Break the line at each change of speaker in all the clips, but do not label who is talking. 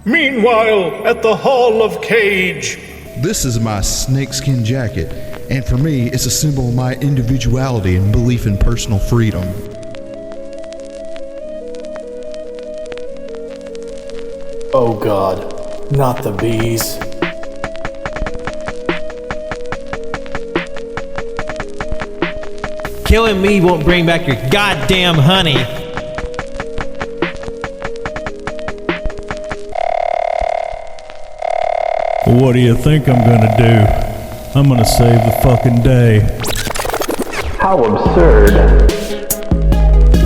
Meanwhile, at the Hall of Cage.
This is my snakeskin jacket, and for me, it's a symbol of my individuality and belief in personal freedom.
Oh God, not the bees.
Killing me won't bring back your goddamn honey.
What do you think I'm gonna do? I'm gonna save the fucking day.
How absurd.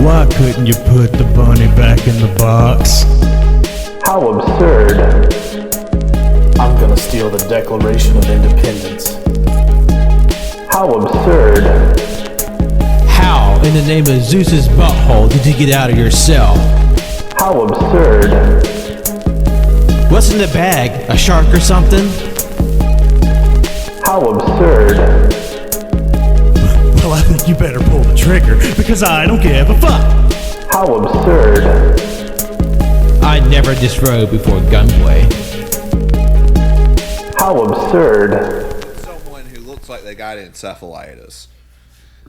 Why couldn't you put the bunny back in the box?
How absurd. I'm gonna steal the Declaration of Independence. How absurd.
How, in the name of Zeus's butthole, did you get out of your cell?
How absurd.
What's in the bag? A shark or something?
How absurd.
Well, I think you better pull the trigger, because I don't give a fuck.
How absurd.
I never disrobed before gunplay.
How absurd.
Someone who looks like they got encephalitis.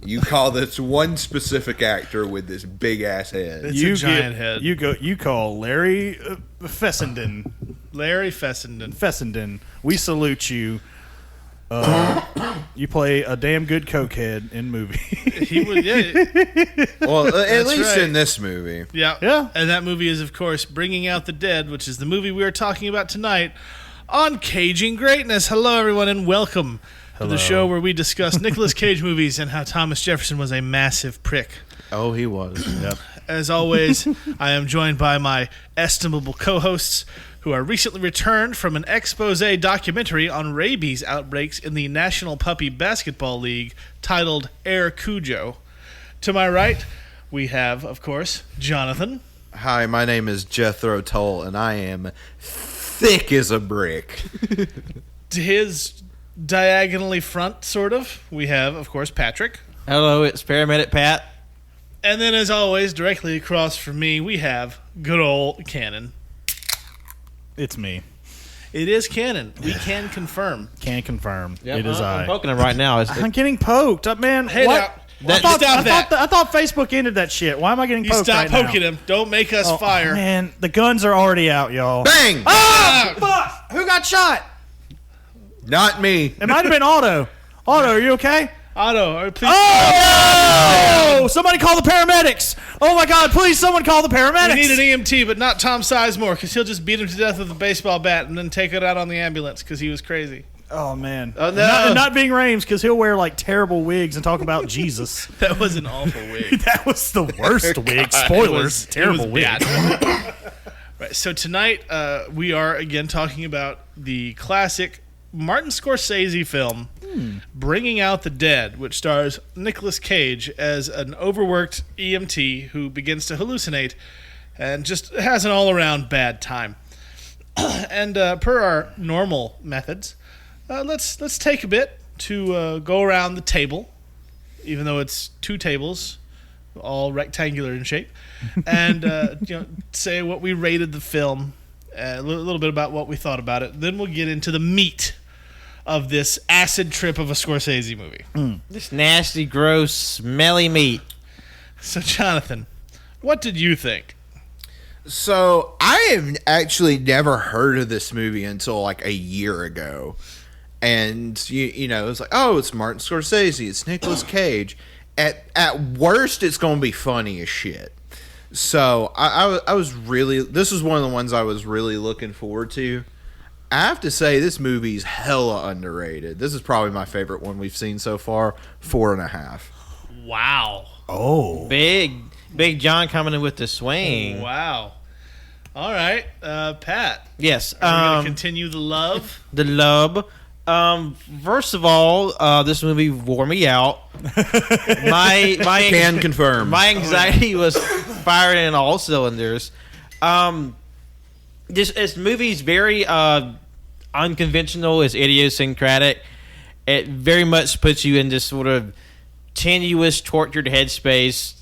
You call this one specific actor with this big ass head.
It's a giant head.
You call Larry Fessenden.
Larry Fessenden.
Fessenden. We salute you. You play a damn good cokehead in movie.
He was, yeah.
Well, at
That's
least
right.
in this movie.
Yeah.
Yeah.
And that movie is, of course, Bringing Out the Dead, which is the movie we are talking about tonight on Caging Greatness. Hello, everyone, and welcome to the show where we discuss Nicolas Cage movies and how Thomas Jefferson was a massive prick.
Oh, he was. Yep.
As always, I am joined by my estimable co-hosts who are recently returned from an expose documentary on rabies outbreaks in the National Puppy Basketball League titled Air Cujo. To my right, we have, of course, Jonathan.
Hi, my name is Jethro Tull, and I am thick as a brick.
To his diagonally front, sort of, we have, of course, Patrick.
Hello, it's Paramedic Pat.
And then, as always, directly across from me, we have good old Cannon.
It's me.
It is Cannon. We can confirm.
Can confirm.
Yep,
It is
I'm
I.
poking him right now.
I'm getting poked. Man,
Hey,
what?
now, stop that.
I thought Facebook ended that shit. Why am I getting
You
poked
stop
right now?
poking him. Don't make us fire.
Man, the guns are already out, y'all.
Bang!
Ah! Fuck! Who got shot?
Not me.
It might have been Otto. Otto, are you okay?
Otto, please.
Oh! Somebody call the paramedics! Oh my God! Please, someone call the paramedics!
We need an EMT, but not Tom Sizemore, because he'll just beat him to death with a baseball bat and then take it out on the ambulance because he was crazy.
Oh man!
Oh, no.
And not being Rames, because he'll wear like terrible wigs and talk about Jesus.
That was an awful wig.
That was the worst wig. Spoilers. Terrible
It was
wig.
bad. Right. So tonight we are again talking about the classic Martin Scorsese film, Bringing Out the Dead, which stars Nicolas Cage as an overworked EMT who begins to hallucinate and just has an all-around bad time. And per our normal methods, let's take a bit to go around the table, even though it's two tables, all rectangular in shape, and say what we rated the film, a little bit about what we thought about it. Then we'll get into the meat of this acid trip of a Scorsese movie.
This nasty, gross, smelly meat.
So, Jonathan, what did you think?
So, I have actually never heard of this movie until like a year ago. And, you know, it's like, oh, it's Martin Scorsese, it's Nicolas Cage. At worst, it's going to be funny as shit. So, I was really, this was one of the ones I was really looking forward to. I have to say, this movie's hella underrated. This is probably my favorite one we've seen so far, 4.5.
Wow.
Oh.
Big John coming in with the swing.
Wow. All right, Pat.
Yes.
Are we going to continue the love?
The love. First of all, this movie wore me out. My
Can confirm.
My anxiety was firing in all cylinders. This movie's very unconventional. It's idiosyncratic. It very much puts you in this sort of tenuous, tortured headspace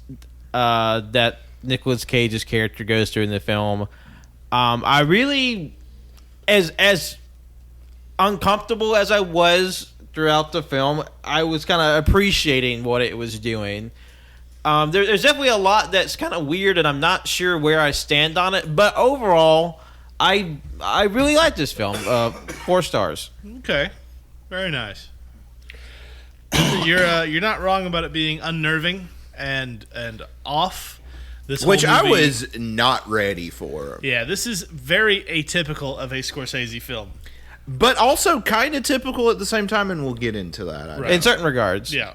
that Nicolas Cage's character goes through in the film. I really, as uncomfortable as I was throughout the film, I was kind of appreciating what it was doing. There's definitely a lot that's kind of weird, and I'm not sure where I stand on it. But overall, I really like this film. 4 stars.
Okay, very nice. You're not wrong about it being unnerving and off.
Which
whole
I
movie-
was not ready for.
Yeah, this is very atypical of a Scorsese film.
But also kind of typical at the same time, and we'll get into that. I
Right.
In certain regards.
Yeah.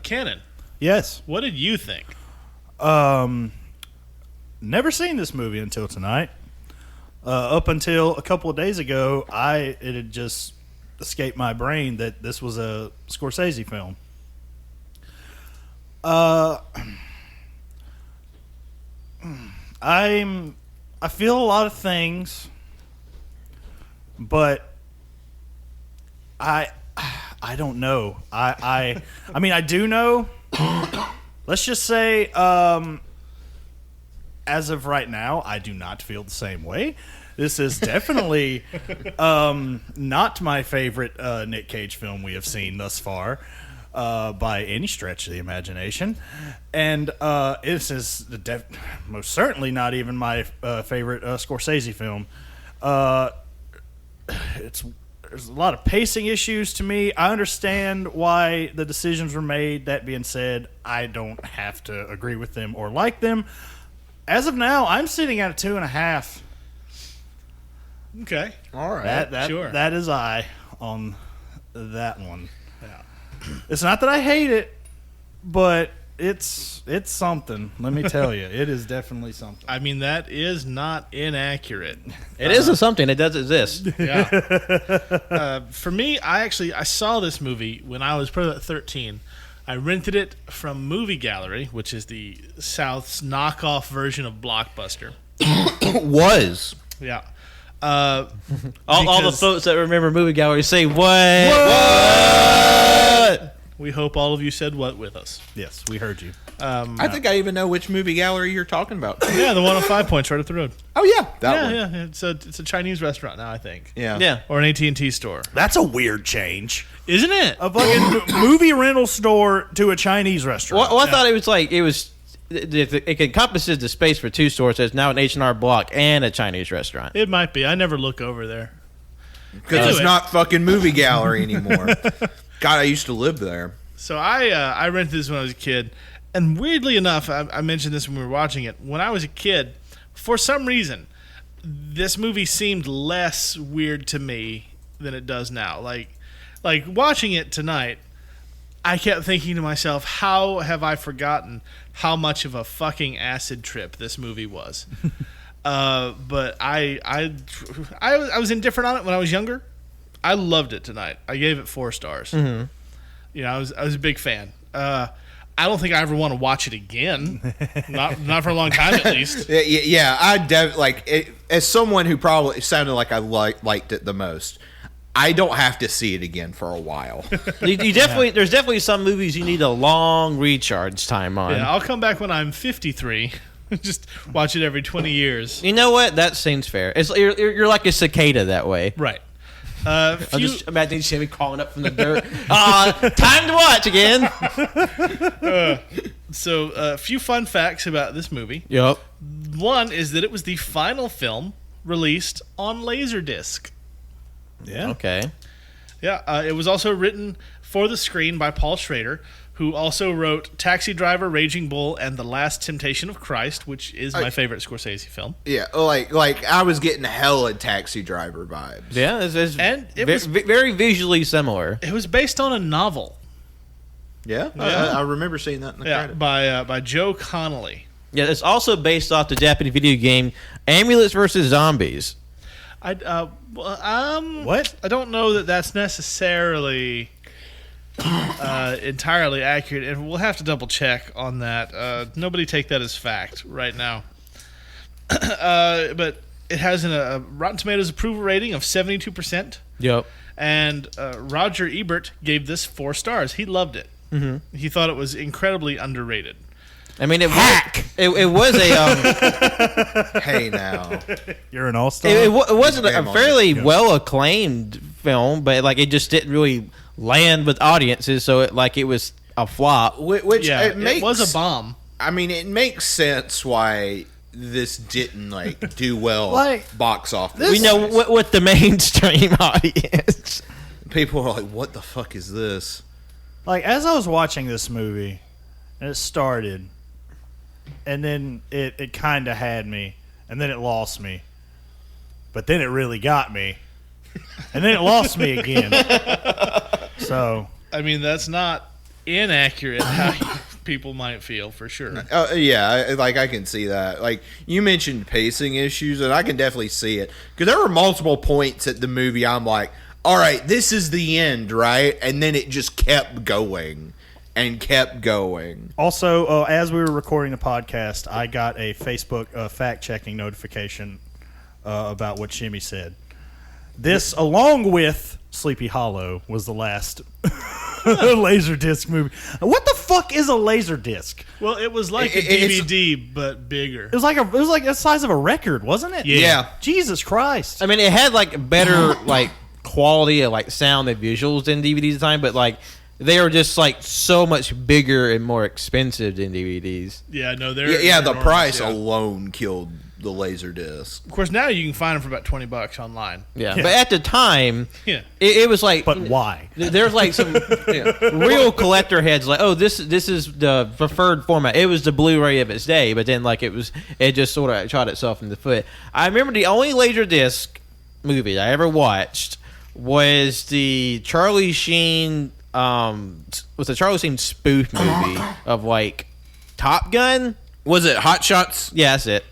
Cannon,
Yes.
what did you think?
Never seen this movie until tonight. Up until a couple of days ago, it had just escaped my brain that this was a Scorsese film. I feel a lot of things, but I don't know. I mean, I do know. Let's just say, as of right now, I do not feel the same way. This is definitely not my favorite Nick Cage film we have seen thus far, by any stretch of the imagination. And this is most certainly not even my favorite Scorsese film. There's a lot of pacing issues to me. I understand why the decisions were made. That being said, I don't have to agree with them or like them. As of now, I'm sitting at a 2.5.
Okay.
All right.
Sure.
That is I on that one. It's not that I hate it, but it's something. Let me tell you, it is definitely something.
I mean, that is not inaccurate.
It is something. It does exist.
Yeah. For me, I saw this movie when I was probably about 13. I rented it from Movie Gallery, which is the South's knockoff version of Blockbuster.
Was.
Yeah.
All the
Because-
folks that remember Movie Gallery say, what?
We hope all of you said what with us.
Yes, we heard you.
I think I even know which movie gallery you're talking about.
Yeah, the one on 5 Points right up the road.
Oh, yeah. That one.
Yeah. It's a Chinese restaurant now, I think.
Yeah.
Yeah.
Or an AT&T store.
That's a weird change.
Isn't it?
A fucking movie rental store to a Chinese restaurant.
Well, I thought it encompasses the space for 2 stores. There's now an H&R Block and a Chinese restaurant.
It might be. I never look over there.
Because it's
Anyway.
not fucking movie gallery anymore. God, I used to live there.
So I rented this when I was a kid. And weirdly enough, I mentioned this when we were watching it. When I was a kid, for some reason, this movie seemed less weird to me than it does now. Like watching it tonight, I kept thinking to myself, how have I forgotten how much of a fucking acid trip this movie was? But I was indifferent on it when I was younger. I loved it tonight. I gave it 4 stars. Mm-hmm. You know, I was a big fan. I don't think I ever want to watch it again. Not for a long time, at least.
Yeah. As someone who probably sounded like I liked it the most, I don't have to see it again for a while.
You definitely, there's definitely some movies you need a long recharge time on.
Yeah, I'll come back when I'm 53. Just watch it every 20 years.
You know what? That seems fair. You're like a cicada that way.
Right.
I'm just imagining Jimmy crawling up from the dirt. Time to watch again.
So, a few fun facts about this movie.
Yep.
One is that it was the final film released on Laserdisc.
Yeah.
Okay.
Yeah, it was also written for the screen by Paul Schrader, who also wrote Taxi Driver, Raging Bull, and The Last Temptation of Christ, which is my favorite Scorsese film.
Yeah, like I was getting hella Taxi Driver vibes.
Yeah,
And it was
very visually similar.
It was based on a novel.
Yeah,
Yeah.
I remember seeing that in the credit.
by Joe Connolly.
Yeah, it's also based off the Japanese video game Amulets vs. Zombies.
What?
I don't know that that's necessarily entirely accurate, and we'll have to double check on that. Nobody take that as fact right now. But it has a Rotten Tomatoes approval rating of 72%,
Yep.
and Roger Ebert gave this 4 stars. He loved it. Mm-hmm. He thought it was incredibly underrated.
I mean, it was a
Hey now.
You're an all-star.
it wasn't a
Damn on
fairly well acclaimed film, but like it just didn't really land with audiences, so it was a flop.
Which
Yeah,
it
was a bomb.
I mean, it makes sense why this didn't like do well
Like,
box office.
We know what the mainstream audience.
People are like, "What the fuck is this?"
Like, as I was watching this movie, and it started, and then it kind of had me, and then it lost me. But then it really got me. And then it lost me again. So,
I mean, that's not inaccurate how people might feel, for sure.
Yeah, I can see that. Like, you mentioned pacing issues, and I can definitely see it. Because there were multiple points at the movie I'm like, all right, this is the end, right? And then it just kept going and kept going.
also, as we were recording the podcast, I got a Facebook fact-checking notification about what Shimmy said. This, along with Sleepy Hollow, was the last Laserdisc movie. What the fuck is a Laserdisc?
Well, it was like a
It's-
DVD, but bigger.
It was like the size of a record, wasn't it?
Yeah.
Jesus Christ.
I mean, it had like better like quality of like sound and visuals than DVDs at the time, but like they were just like so much bigger and more expensive than DVDs.
Yeah, no, they're
Yeah, the
enormous,
price
yeah.
alone killed the Laserdisc.
Of course, now you can find them for about $20 online.
Yeah, but at the time,
Yeah.
it was like.
But why?
There's like some real collector heads like, oh, this is the preferred format. It was the Blu-ray of its day, but then like it just sort of shot itself in the foot. I remember the only Laserdisc movie I ever watched was the Charlie Sheen spoof movie of like Top Gun.
Was it Hot Shots?
Yeah, that's it.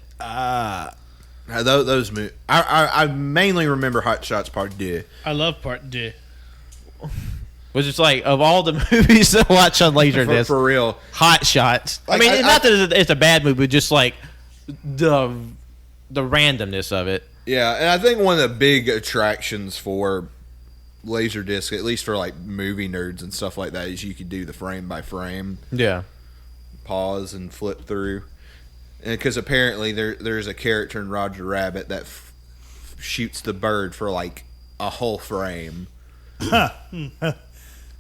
Those movies. I mainly remember Hot Shots Part 2.
I love Part D.
Was just like of all the movies to watch on Laserdisc,
For real.
Hot Shots.
Like,
I mean,
I-
not that it's a bad movie, but just like the randomness of it.
Yeah, and I think one of the big attractions for Laserdisc, at least for like movie nerds and stuff like that, is you could do the frame by frame,
Yeah.
pause and flip through. Because apparently there's a character in Roger Rabbit that shoots the bird for like a whole frame.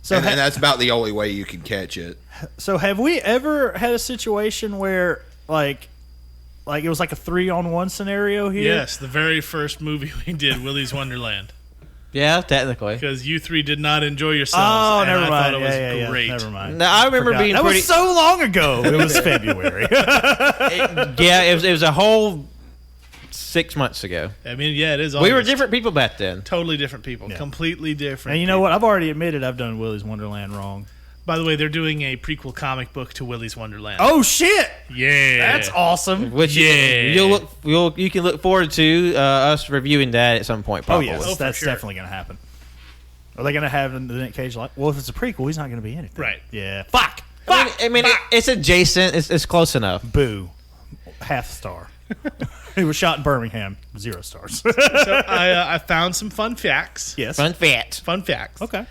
So,
and that's about the only way you can catch it.
so have we ever had a situation where like it was like a 3-on-1 scenario here?
Yes, the very first movie we did, Willy's Wonderland.
Yeah, technically.
Because you three did not enjoy yourselves.
Oh,
and
never
I
mind.
thought it was
Yeah.
great.
Never mind.
Now, I remember
Forgot.
being
that
pretty.
was so long ago. It was February.
Yeah, it was a whole 6 months ago.
I mean, yeah, it is.
We were
August.
different people back then.
Totally different people.
Yeah.
Completely different.
And you know what? I've already admitted I've done Willy's Wonderland wrong.
By the way, they're doing a prequel comic book to Willy's Wonderland.
Oh shit!
yeah.
That's awesome.
Which
Yeah.
you can look forward to us reviewing that at some point.
Oh
Probably.
yes,
for
that's
sure.
definitely going to happen. Are they going to have the Nick Cage like? Well, if it's a prequel, he's not going to be in it. then.
Right.
Yeah. Fuck.
I mean, it's adjacent. It's close enough.
Boo. Half star. He was shot in Birmingham. 0 stars.
So I found some fun facts.
yes.
Fun fact.
Fun facts.
Okay.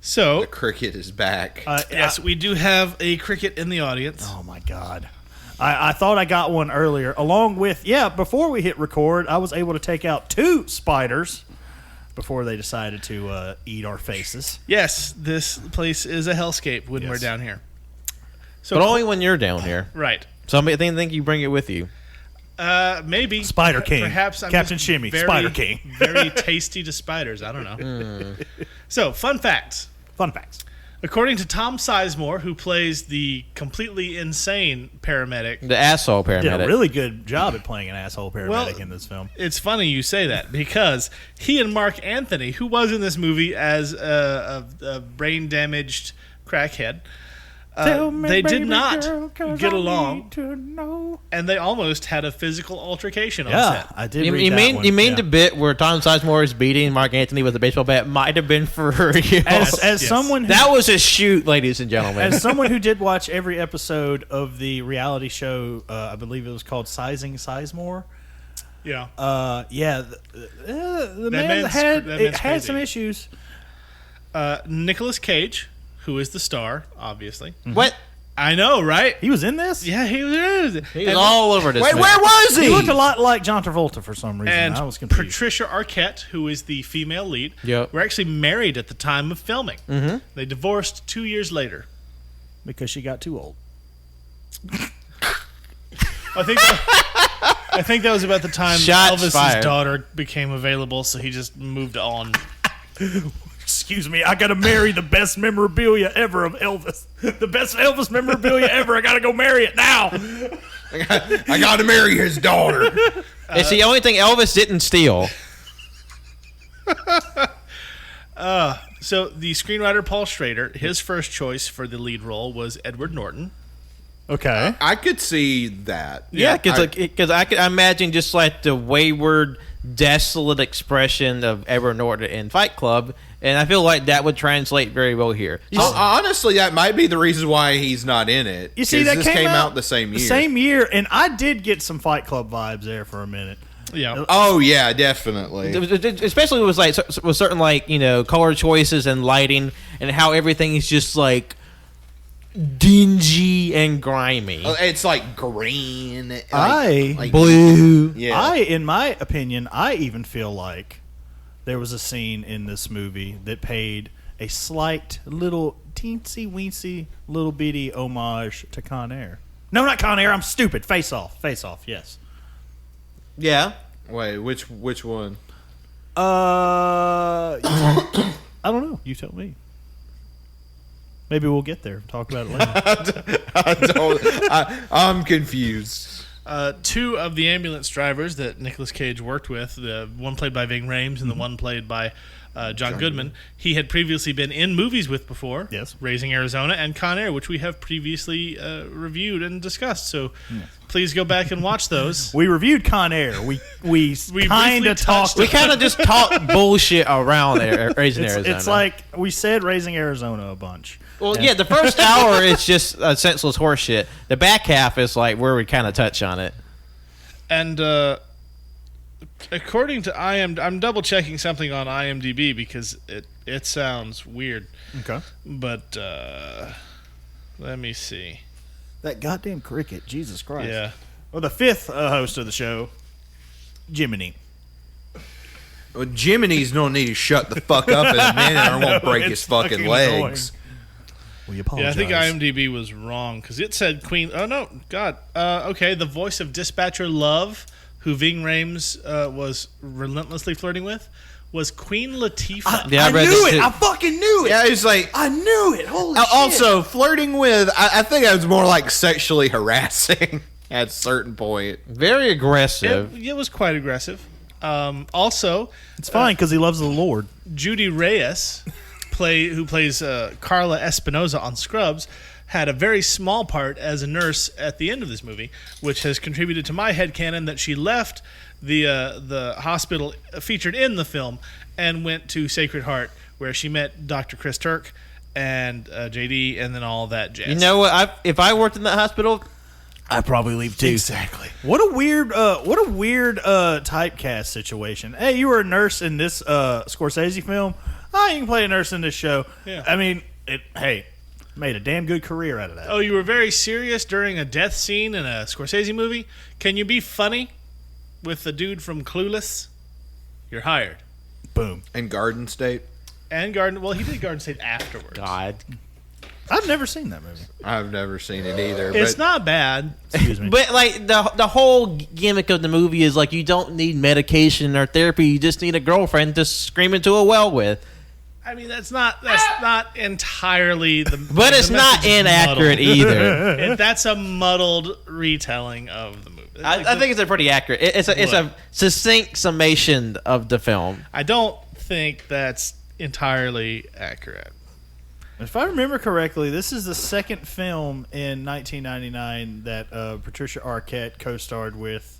So,
The cricket is back.
yes, we do have a cricket in the audience.
Oh my god. I thought I got one earlier. Along with before we hit record, I was able to take out 2 spiders before they decided to eat our faces.
Yes, this place is a hellscape when
Yes.
we're down here. So,
But only when you're down here.
right.
Somebody think you bring it with you.
Maybe
Spider King.
Perhaps I'm
Captain
just
Shimmy,
very,
Spider King.
very tasty to spiders. I don't know. So, fun facts.
Fun facts.
According to Tom Sizemore, who plays the completely insane paramedic,
The asshole
Did
paramedic.
a really good job at playing an asshole paramedic
Well,
in this film.
it's funny you say that because he and Mark Anthony, who was in this movie as a brain damaged crackhead, they did not get along, and they almost had a physical altercation on
Yeah,
set.
I did.
You,
read
you
that
mean
one.
you mean
Yeah.
the bit where Tom Sizemore is beating Mark Anthony with a baseball bat might have been for real?
as
Yes.
someone who,
That was a shoot, ladies and gentlemen.
as someone who did watch every episode of the reality show, I believe it was called Sizing Sizemore.
Yeah.
The man
man's-
had
that
it
man's
had
crazy.
some issues.
Nicolas Cage, who is the star, obviously.
What?
I know, right?
He was in this?
Yeah, he was.
He was all over this.
Wait,
movie.
where was he?
He looked a lot like John Travolta for some reason.
And
I was confused.
Patricia Arquette, who is the female lead,
Yep.
were actually married at the time of filming. Mm-hmm. They divorced 2 years later.
Because she got too old.
I think that was about the time
Shots
Elvis's
fired.
daughter became available, so he just moved on.
Excuse me, I gotta marry the best memorabilia ever of Elvis. The best Elvis memorabilia ever. I gotta go marry it now.
I got to marry his daughter.
It's the only thing Elvis didn't steal.
So the screenwriter Paul Schrader, his first choice for the lead role was Edward Norton.
Okay.
I could see that.
Yeah, because I could imagine just like the wayward, desolate expression of Edward Norton in Fight Club, and I feel like that would translate very well here.
Honestly, that might be the reason why he's not in it.
You see,
'cause
that
this
came
out the same year.
The same year, and I did get some Fight Club vibes there for a minute.
Yeah.
Oh yeah, definitely.
Especially with like with certain like color choices and lighting and how everything is just like dingy and grimy.
It's like green.
Blue.
Yeah.
In my opinion, I even feel like there was a scene in this movie that paid a slight little teensy weensy little bitty homage to Con Air. No, not Con Air. I'm stupid. Face Off. Face Off. Yes.
Yeah.
Wait, which one?
I don't know. You tell me. Maybe we'll get there. Talk about it later.
I'm confused.
Two of the ambulance drivers that Nicolas Cage worked with, the one played by Ving Rhames and the one played by John Goodman, he had previously been in movies with before.
Yes.
Raising Arizona and Con Air, which we have previously reviewed and discussed. So please go back and watch those.
We reviewed Con Air. We kind
briefly
of talked.
We kind of just talk bullshit around Raising Arizona.
It's like we said Raising Arizona a bunch.
Well, yeah, the first hour is just senseless horseshit. The back half is like where we kind of touch on it.
And according to I'm double checking something on IMDb because it sounds weird.
Okay.
But let me see.
That goddamn cricket. Jesus Christ.
Yeah.
Well, the fifth host of the show, Jiminy.
Well, Jiminy's gonna need to shut the fuck up in a minute, or I won't break his fucking legs.
We
Yeah,
apologize.
I think IMDb was wrong because it said Queen. Oh no, God. Okay, the voice of Dispatcher Love, who Ving Rhames was relentlessly flirting with, was Queen Latifah.
Yeah, I read
knew
this
it.
too.
I fucking knew it.
Yeah, it's like
I knew it. Holy shit.
also flirting with. I think that was more like sexually harassing at a certain point.
Very aggressive.
It was quite aggressive. Also,
It's fine because he loves the Lord.
Judy Reyes, who plays Carla Espinosa on Scrubs, had a very small part as a nurse at the end of this movie, which has contributed to my headcanon that she left the hospital featured in the film and went to Sacred Heart, where she met Dr. Chris Turk and JD and then all that jazz.
You know what? If I worked in that hospital, I'd probably leave too.
Exactly.
What a weird typecast situation. Hey, you were a nurse in this Scorsese film. Oh, you can play a nurse in this show.
Yeah.
I mean, made a damn good career out of that.
Oh, you were very serious during a death scene in a Scorsese movie? Can you be funny with the dude from Clueless? You're hired.
Boom.
And Garden State.
And Garden... Well, he did Garden State afterwards.
God.
I've never seen that movie.
I've never seen it either.
It's
but
not bad.
Excuse me.
But like the whole gimmick of the movie is like you don't need medication or therapy. You just need a girlfriend to scream into a well with.
I mean, that's not entirely the.
But it's
the
not
message is
inaccurate
muddled.
either.
That's a muddled retelling of the movie.
I think it's a pretty accurate. It's a succinct summation of the film.
I don't think that's entirely accurate.
If I remember correctly, this is the second film in 1999 that Patricia Arquette co-starred with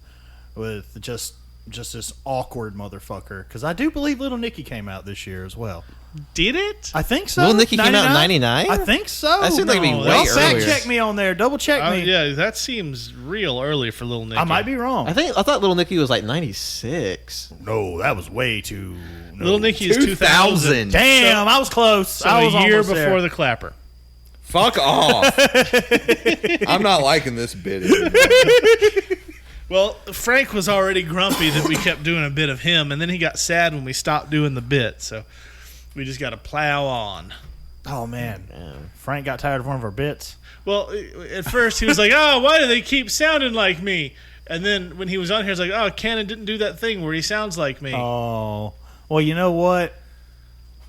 just this awkward motherfucker. Because I do believe Little Nicky came out this year as well.
Did it?
I think so.
Little Nicky came out in 99?
I think so.
That seems like it'd be way
Y'all fact
earlier.
check me on there. Double check me.
Yeah, that seems real early for Little Nicky.
I might be wrong.
I thought Little Nicky was like 96.
No, that was way too. No.
Little Nicky is 2000.
Damn, I was close.
So
I was
a year
almost
before
there.
the Clapper.
Fuck off. I'm not liking this bit anymore.
Well, Frank was already grumpy that we kept doing a bit of him, and then he got sad when we stopped doing the bit. So we just got to plow on.
Oh, man. Frank got tired of one of our bits.
Well, at first he was like, "Oh, why do they keep sounding like me?" And then when he was on here, he's like, "Oh, Cannon didn't do that thing where he sounds like me."
Oh. Well, you know what?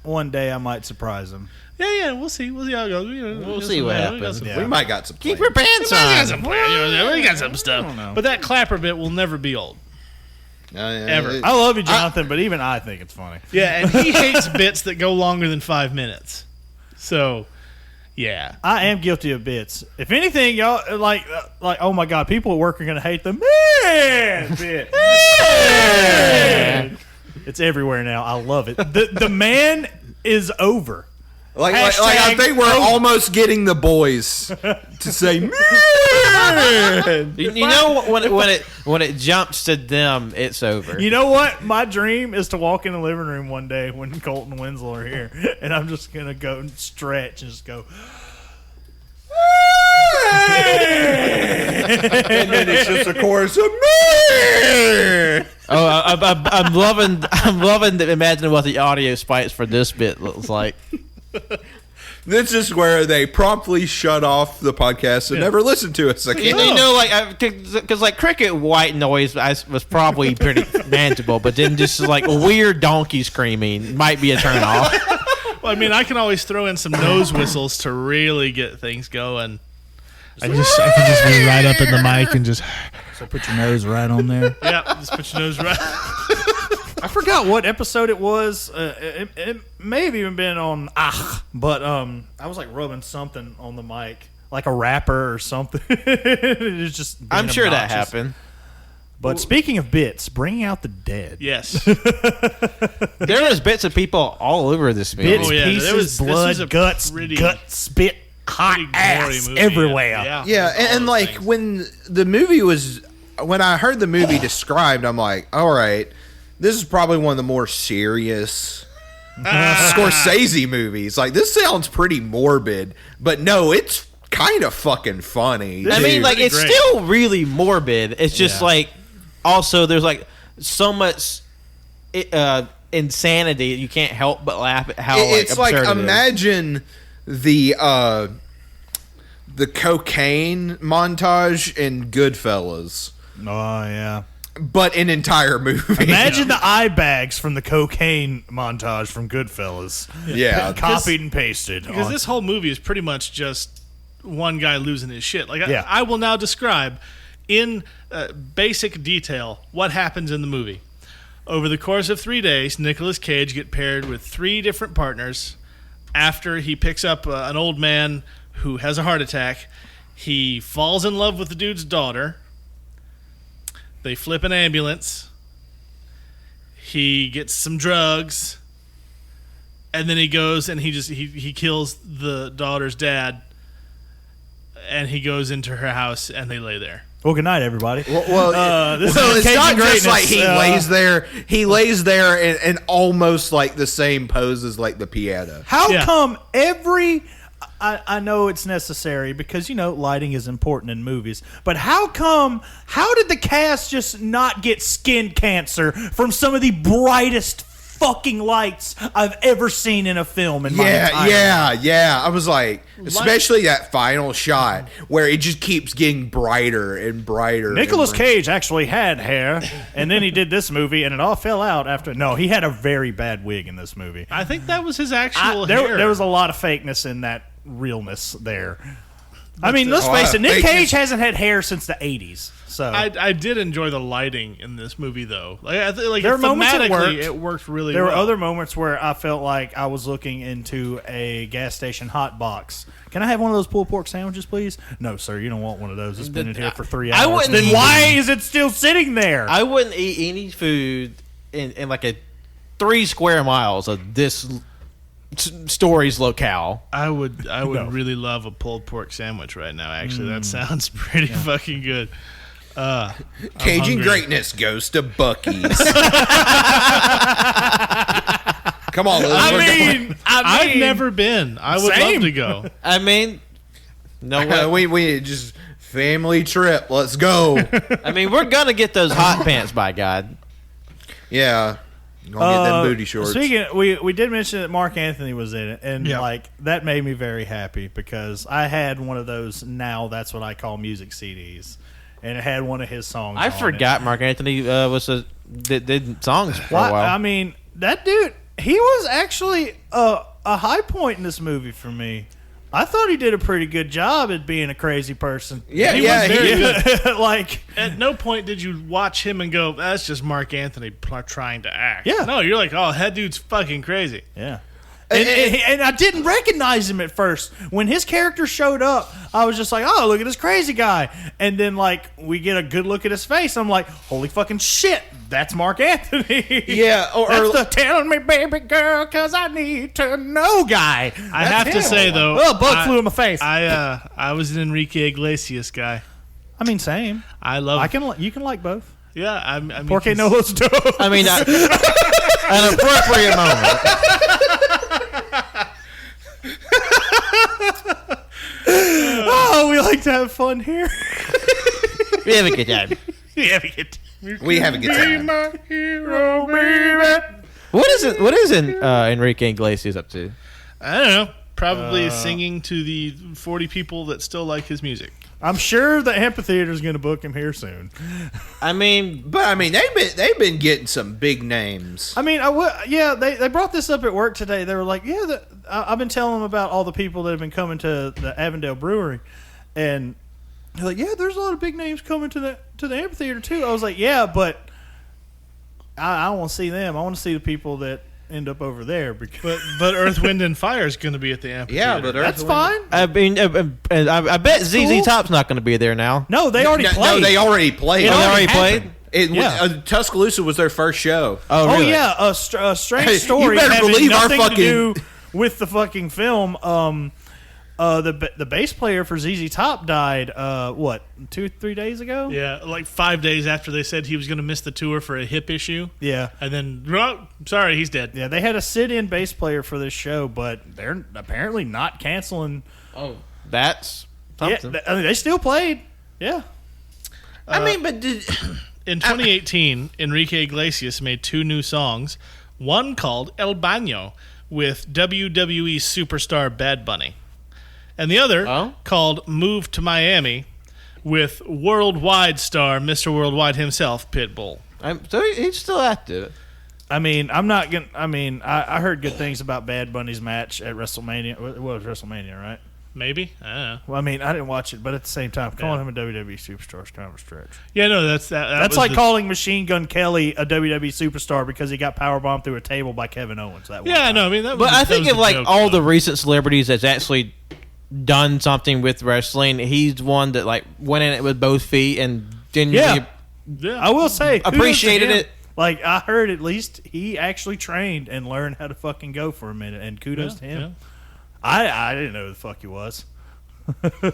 One day I might surprise him.
Yeah, we'll see. We'll see how it goes.
We'll see what happens.
We might got some.
Keep
plans.
your pants
We got
on.
some plans. We got some
I
stuff.
don't know.
But that clapper bit will never be old. Ever.
I love you, Jonathan, but even I think it's funny.
Yeah, and he hates bits that go longer than 5 minutes. So, yeah.
I am guilty of bits. If anything, y'all like oh my god, people at work are gonna hate the man bit. Man. It's everywhere now. I love it. The man is over.
Like I think we're almost getting the boys to say man.
You know when it jumps to them, it's over.
You know what? My dream is to walk in the living room one day when Colton and Winslow are here, and I'm just gonna go and stretch and just go.
And then it's just a chorus of man.
Oh, I'm loving imagining what the audio spikes for this bit looks like.
This is where they promptly shut off the podcast and never listen to us again.
You know, like because like cricket white noise was probably pretty manageable, but then just like weird donkey screaming might be a turn off.
Well, I mean, I can always throw in some nose whistles to really get things going. I can just be right up in the mic and just
So put your nose right on there.
yeah, just put your nose right.
I forgot what episode it was. It may have even been on but I was like rubbing something on the mic, like a rapper or something. It's just being
I'm sure that
obnoxious.
happened.
But speaking of bits, bringing out the dead.
Yes.
There was bits of people all over this movie.
Bits,
Oh, yeah,
pieces,
this was
blood,
a
guts,
pretty-
gut, spit, hot
Pretty gory
ass
movie,
everywhere.
Yeah,
Yeah,
all
and
those
like
things.
when I heard the movie described, I'm like, all right, this is probably one of the more serious Scorsese movies. Like, this sounds pretty morbid, but no, it's kind of fucking funny.
I mean,
dude.
like it's
great.
still really morbid. It's just
Yeah.
like also there's like so much insanity you can't help but laugh at how
it's like
absurd it is.
imagine the cocaine montage in Goodfellas,
Oh, yeah.
but an entire movie.
Imagine the eye bags from the cocaine montage from Goodfellas.
Yeah.
Copied and pasted.
Because
on-
this whole movie is pretty much just one guy losing his shit. Like
Yeah.
I will now describe in basic detail what happens in the movie. Over the course of 3 days, Nicolas Cage get paired with 3 different partners. After he picks up an old man who has a heart attack, he falls in love with the dude's daughter. They flip an ambulance. He gets some drugs. And then he goes and he kills the daughter's dad. And he goes into her house and they lay there.
Well, good night, everybody.
This
is
it's
Cajun
not just
greatness.
like he lays there. He lays there in almost like the same pose as like the piano.
How
Yeah.
come I know it's necessary because, you know, lighting is important in movies, but how did the cast just not get skin cancer from some of the brightest fucking lights I've ever seen in a film in my entire life?
Yeah. I was like, especially that final shot where it just keeps getting brighter and brighter.
Nicolas
and
Cage actually had hair, and then he did this movie, and it all fell out after. No, he had a very bad wig in this movie.
I think that was his actual hair.
There was a lot of fakeness in that realness there. I mean, let's
a lot
face it,
of
Nick
fakeness.
Cage hasn't had hair since the 80s. So
I did enjoy the lighting in this movie, though. Like,
There were moments it
thematically,
worked.
it worked really
there
well.
were other moments where I felt like I was looking into a gas station hot box. Can I have one of those pulled pork sandwiches, please? No, sir, you don't want one of those. It's been in here for 3 hours.
I wouldn't
Then
eat
why is it still sitting there?
I wouldn't eat any food in like a 3 square miles of this story's locale.
I would really love a pulled pork sandwich right now. Actually, that sounds pretty fucking good.
Cajun
hungry.
greatness goes to Buc-ee's. Come on, Liz.
I've never been. I would
Same.
love to go.
I mean, No way.
we just family trip. Let's go.
I mean, we're gonna get those hot pants, by God.
Yeah. Gonna get them booty shorts.
Speaking, we did mention that Mark Anthony was in it, and
Yeah.
like that made me very happy because I had one of those. Now that's what I call music CDs, and it had one of his songs.
I
on
forgot Mark Anthony did songs for a
It.
while.
I mean, that dude, he was actually a high point in this movie for me. I thought he did a pretty good job at being a crazy person.
Yeah,
He
yeah.
was very good.
Like,
At no point did you watch him and go, "That's just Mark Anthony trying to act."
Yeah.
No, you're like, "Oh, that dude's fucking crazy."
yeah. And I didn't recognize him at first. When his character showed up, I was just like, oh, look at this crazy guy. And then, like, we get a good look at his face. I'm like, holy fucking shit, that's Mark Anthony.
Yeah,
that's the telling me, baby girl, because I need to know guy.
I have to say though,
Oh, bug flew in my face.
I was an Enrique Iglesias guy.
I mean, same.
I love.
You can like both.
Yeah, I mean,
Porque no los dos.
I mean, an appropriate moment.
Oh, we like to have fun here.
We have a good time.
We have a good time.
my hero, baby.
What is Enrique Iglesias up to?
I don't know. Probably singing to the 40 people that still like his music.
I'm sure the amphitheater is going to book him here soon.
I mean,
But I mean, they've been getting some big names.
I mean, they brought this up at work today. They were like, I've been telling them about all the people that have been coming to the Avondale Brewery, and they're like, yeah, there's a lot of big names coming to the amphitheater too. I was like, yeah, but I don't want to see them. I want to see the people that end up over there. Because
But Earth, Wind, and Fire is going to be at the amphitheater.
Yeah, but
that's fine.
I mean, I bet ZZ
cool.
Top's not going to be there now.
No, they already played.
No, they already played.
Oh, they already
happened.
played.
Tuscaloosa was their first show.
Oh,
Oh
really?
yeah, a strange
You
story.
better
having
believe our
nothing
fucking-
to do with the fucking film. The bass player for ZZ Top died. 2-3 days ago?
Yeah, like 5 days after they said he was going to miss the tour for a hip issue.
Yeah.
And then, oh, sorry, he's dead.
Yeah, they had a sit-in bass player for this show, but they're apparently not canceling.
Oh, that's
Yeah,
something.
they still played. Yeah.
I mean, but
In 2018, Enrique Iglesias made 2 new songs. One called El Baño with WWE superstar Bad Bunny. And the other called Move to Miami with worldwide star Mr. Worldwide himself, Pitbull.
So he's still active.
I mean, I'm not going to... I mean, I heard good things about Bad Bunny's match at WrestleMania. It was WrestleMania, right?
Maybe? I don't know.
Well, I mean, I didn't watch it, but at the same time, calling him a WWE superstar is kind of a stretch.
Yeah, no, that's
That's like calling Machine Gun Kelly a WWE superstar because he got powerbombed through a table by Kevin Owens. That one
Yeah,
time.
no, I mean, that was
But I
that
think
was
of
the
like
joke,
all
though.
the recent celebrities that's actually done something with wrestling. He's one that like went in it with both feet and genuinely
Yeah.
I will say, kudos to
appreciated
him.
it.
Like I heard, at least he actually trained and learned how to fucking go for a minute, and kudos to him. I didn't know who the fuck he was, but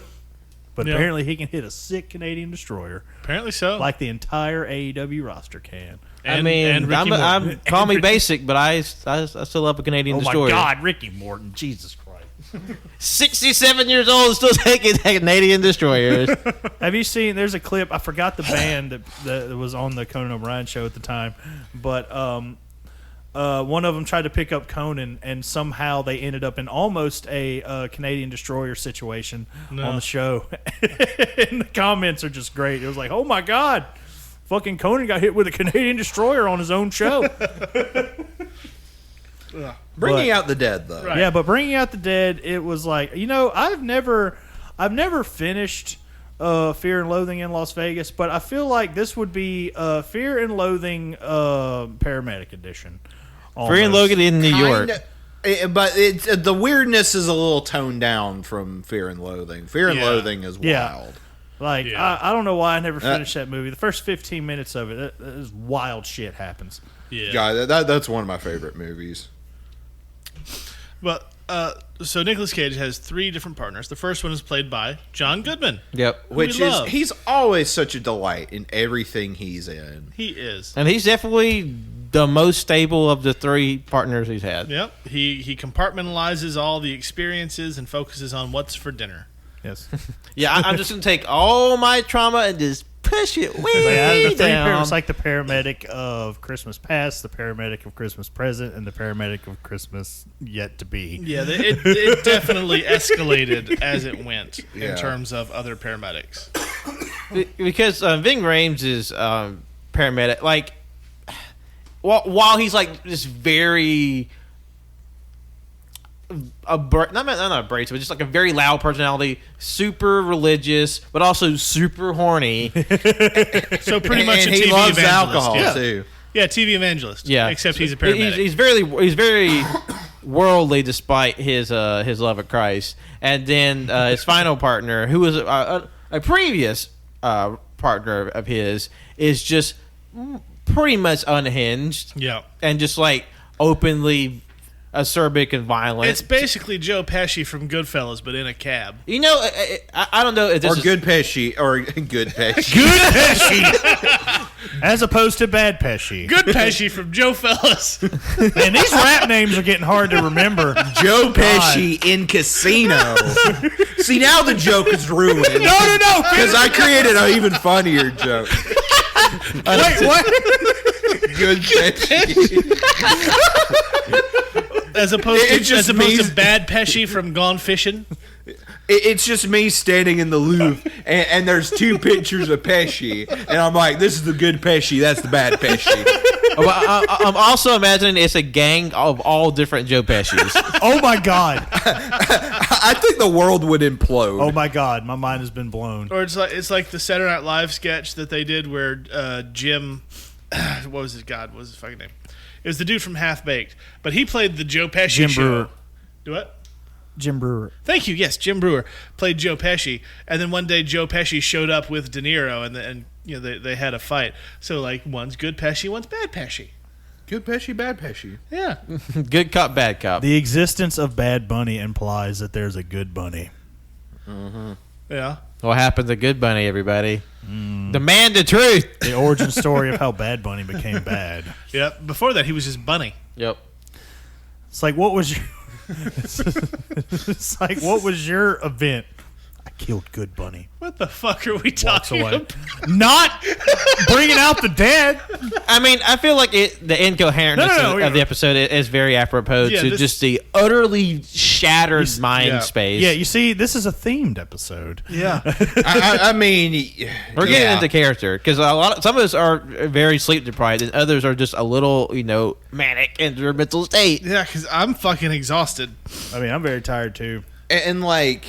Yeah.
apparently he can hit a sick Canadian destroyer
Apparently so.
like the entire AEW roster can.
I mean,
and Ricky
I'm
Morton.
call me basic, but I still love a Canadian
Oh my
destroyer.
God, Ricky Morton, Jesus Christ!
67 years old, still taking Canadian destroyers.
Have you seen? There's a clip. I forgot the band that was on the Conan O'Brien show at the time, but one of them tried to pick up Conan, and somehow they ended up in almost a Canadian destroyer situation on the show. And the comments are just great. It was like, oh my God, fucking Conan got hit with a Canadian destroyer on his own show.
bringing out the dead though.
Right.
Yeah, but Bringing Out the Dead, it was like, I've never finished Fear and Loathing in Las Vegas, but I feel like this would be Fear and Loathing Paramedic Edition.
Free and Logan in New York.
But it's the weirdness is a little toned down from Fear and Loathing. Fear and
Yeah.
Loathing is
Yeah.
wild.
Like,
Yeah.
I don't know why I never finished that movie. The first 15 minutes of it, is wild shit happens.
Yeah.
Yeah, that's one of my favorite movies.
But so Nicolas Cage has 3 different partners. The first one is played by John Goodman.
Yep.
Which
we
is
love.
he's always such a delight in everything he's in.
He is.
And he's definitely the most stable of the 3 partners he's had.
Yep. He compartmentalizes all the experiences and focuses on what's for dinner.
Yes.
Yeah, I'm just gonna take all my trauma and just push it way down.
It's like the paramedic of Christmas Past, the paramedic of Christmas Present, and the paramedic of Christmas Yet to Be.
Yeah, it definitely escalated as it went
Yeah.
in terms of other paramedics.
Because Ving Rhames is paramedic. Like, while he's like this very not abrasive, but just like a very loud personality, super religious, but also super horny.
So pretty much
and
a
he
TV
loves
evangelist.
alcohol
Yeah.
too.
Yeah, TV evangelist.
Yeah,
except he's a paramedic.
He's very worldly, despite his love of Christ. And then his final partner, who was a previous partner of his, is just pretty much unhinged.
Yeah.
And just like openly acerbic and violent.
It's basically Joe Pesci from Goodfellas, but in a cab.
You know, I don't know if this
Or
is
good Pesci, or good Pesci.
Good Pesci! As opposed to bad Pesci.
Good Pesci from Joe Fellas.
Man, these rap names are getting hard to remember.
Joe Pesci in Casino. See, now the joke is ruined.
No!
Because I created an even funnier joke.
Wait, what?
Good Pesci.
As opposed
It's just
to bad Pesci from Gone Fishing.
It's just me standing in the Louvre, and there's two pictures of Pesci, and I'm like, this is the good Pesci, that's the bad Pesci.
I'm also imagining it's a gang of all different Joe Pescis.
Oh my God.
I think the world would implode.
Oh my God. My mind has been blown.
Or it's like the Saturday Night Live sketch that they did where Jim, what was his fucking name? It was the dude from Half Baked, but he played the Joe Pesci
Jim
show.
Brewer.
Do what?
Jim Brewer.
Thank you. Yes, Jim Brewer played Joe Pesci, and then one day Joe Pesci showed up with De Niro, and you know they had a fight. So like one's good Pesci, one's bad Pesci.
Good Pesci, bad Pesci.
Yeah.
Good cop, bad cop.
The existence of Bad Bunny implies that there's a good bunny.
Yeah.
What happened to Good Bunny, everybody? Demand the truth.
The origin story of how Bad Bunny became bad.
Yep. Before that, he was just Bunny.
Yep.
It's like, what was your... It's like, what was your event? I killed Good Bunny.
What the fuck are we
Walks
talking
away.
about?
Not bringing out the dead.
I mean, I feel like the incoherentness
No,
of the episode is very apropos
Yeah,
to
this-
just the utterly shattered mind
yeah.
space.
Yeah, you see, this is a themed episode.
Yeah.
I mean,
We're getting
yeah.
into character because some of us are very sleep deprived and others are just a little, manic in their mental state.
Yeah, because I'm fucking exhausted.
I mean, I'm very tired too.
And like,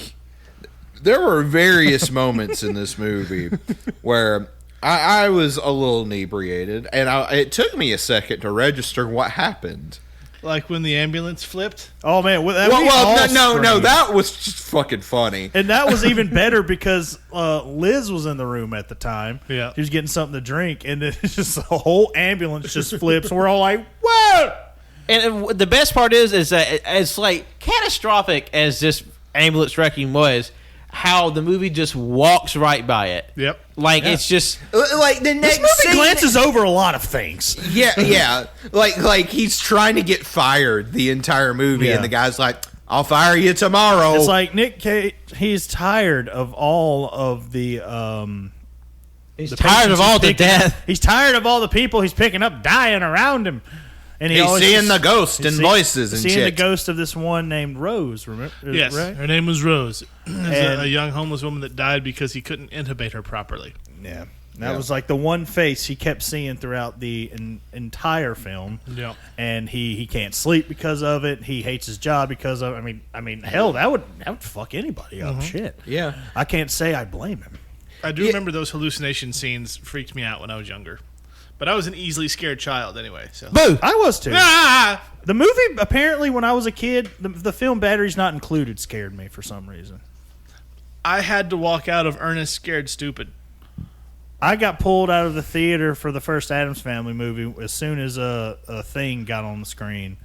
there were various moments in this movie where I was a little inebriated, and it took me a second to register what happened.
Like when the ambulance flipped.
Oh man, we
No,
screamed.
that was just fucking funny.
And that was even better because Liz was in the room at the time.
Yeah.
She was getting something to drink, and then it's just the whole ambulance just flips. We're all like, whoa!
And the best part is that it's like catastrophic as this ambulance wrecking was, how the movie just walks right by it.
Yep.
Like it's just
Like the next
This movie
scene,
glances over a lot of things.
yeah. Like he's trying to get fired the entire movie,
Yeah.
and the guy's like, "I'll fire you tomorrow."
It's like Nick Cage, he's tired of all of the
he's
the
tired
patients
of all
he's
the
picking up.
death.
He's tired of all the people he's picking up dying around him. And
he's
always
seeing
just-
the ghost
he's
and
seeing-
voices and
seeing the
shit.
ghost of this one named Rose. Remember?
Yes.
Right?
Her name was Rose. It was
And-
a young homeless woman that died because he couldn't intubate her properly.
Yeah. That was like the one face he kept seeing throughout the entire film.
Yeah.
And he can't sleep because of it. He hates his job because of it. I mean, hell, that would fuck anybody up. Shit.
Yeah.
I can't say I blame him.
I do remember those hallucination scenes freaked me out when I was younger. But I was an easily scared child anyway. So.
Boo!
I was too.
Ah!
The movie, apparently, when I was a kid, the film Batteries Not Included scared me for some reason.
I had to walk out of Ernest Scared Stupid.
I got pulled out of the theater for the first Addams Family movie as soon as a thing got on the screen.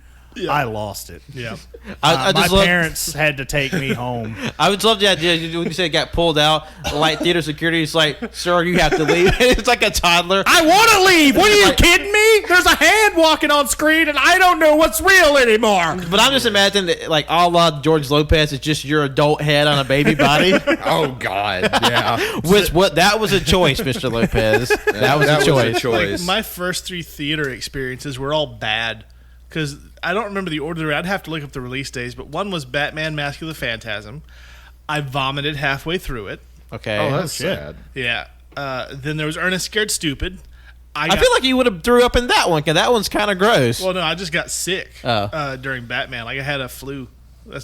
I lost it.
Yeah.
I
My
just love.
parents had to take me home.
I would love the idea when you said it got pulled out. Like theater security is like, "Sir, you have to leave." It's like a toddler.
I want to leave. What are you
Like-
kidding me? There's a hand walking on screen, and I don't know what's real anymore.
But I'm just imagining that, like, a la George Lopez, it's just your adult head on a baby body.
Oh God, yeah.
That was a choice, Mr. Lopez. That was a choice.
Like, my first 3 theater experiences were all bad because I don't remember the order. I'd have to look up the release days, but one was Batman: Mask of the Phantasm. I vomited halfway through it.
Okay.
Oh, that's
shit.
sad.
Yeah. Then there was Ernest Scared Stupid.
I feel like you would have threw up in that one because that one's kind of gross.
Well, no, I just got sick
Oh.
during Batman. Like I had a flu.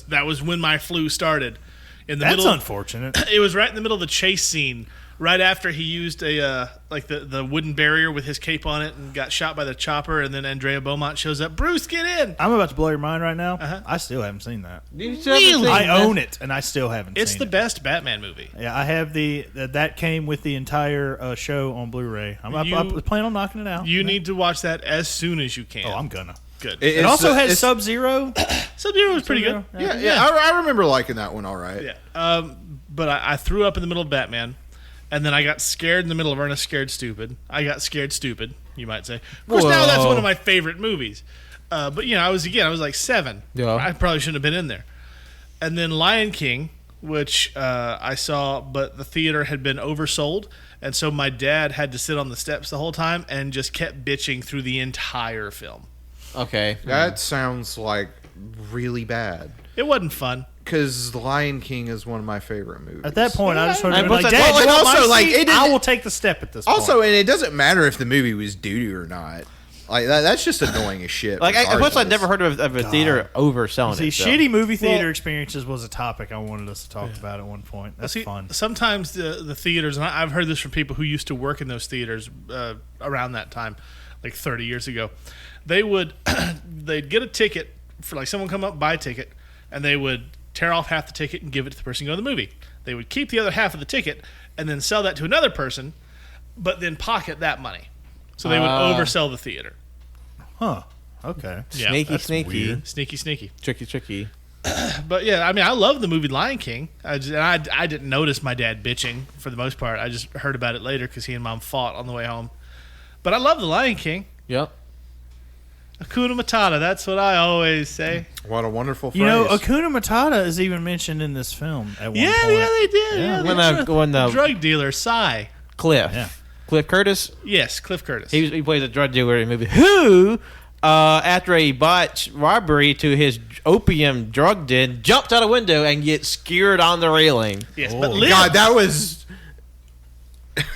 That was when my flu started. In the
That's
middle,
unfortunate.
it was right in the middle of the chase scene, right after he used a the wooden barrier with his cape on it and got shot by the chopper. And then Andrea Beaumont shows up. Bruce, get in!
I'm about to blow your mind right now.
Uh-huh.
I still haven't seen that.
Really?
I own it, and I still haven't
It's
seen
the
it.
best Batman movie.
Yeah, I have that came with the entire show on Blu-ray. I plan on knocking it out.
You need to watch that as soon as you can.
Oh, I'm gonna.
Good.
It also has Sub-Zero.
Sub-Zero was pretty good.
Yeah. I remember liking that one. All right.
Yeah. But I threw up in the middle of Batman, and then I got scared in the middle of Ernest Scared Stupid. I got scared stupid, you might say. Of course, now that's one of my favorite movies. But I was like 7.
Yeah.
I probably shouldn't have been in there. And then Lion King, which I saw, but the theater had been oversold, and so my dad had to sit on the steps the whole time and just kept bitching through the entire film.
Okay.
That sounds like really bad.
It wasn't fun.
Because The Lion King is one of my favorite movies.
At that point, I just heard
And
like,
plus,
Dad,
well,
you
and
want my
also, like,
seat?
it didn't-
I will take the step at this point.
Also, and it doesn't matter if the movie was doo-doo or not. Like that's just annoying as shit.
Plus, I'd
regardless.
never heard of a theater overselling
See,
it. so.
shitty movie theater experiences was a topic I wanted us to talk about at one point. That's
See,
fun.
Sometimes the theaters, and I've heard this from people who used to work in those theaters around that time, like 30 years ago. They'd get a ticket for, like, someone come up, buy a ticket, and they would tear off half the ticket and give it to the person going to the movie. They would keep the other half of the ticket and then sell that to another person, but then pocket that money. So they would oversell the theater.
Huh. Okay.
Yeah,
Sneaky,
that's
sneaky.
weird.
Sneaky.
Tricky.
But yeah, I mean, I love the movie Lion King. I didn't notice my dad bitching for the most part. I just heard about it later because he and Mom fought on the way home. But I love the Lion King.
Yep.
Hakuna Matata. That's what I always say.
What a wonderful phrase.
You know, Hakuna Matata is even mentioned in this film at one
Yeah,
point.
they did.
Yeah.
Yeah,
When the
drug dealer Psy.
Cliff.
Yeah.
Cliff Curtis.
Yes, Cliff Curtis.
He plays a drug dealer in the movie. Who, after a botched robbery to his opium drug den, jumped out a window and gets skewered on the railing.
yes,
Oh.
but lived.
God, that was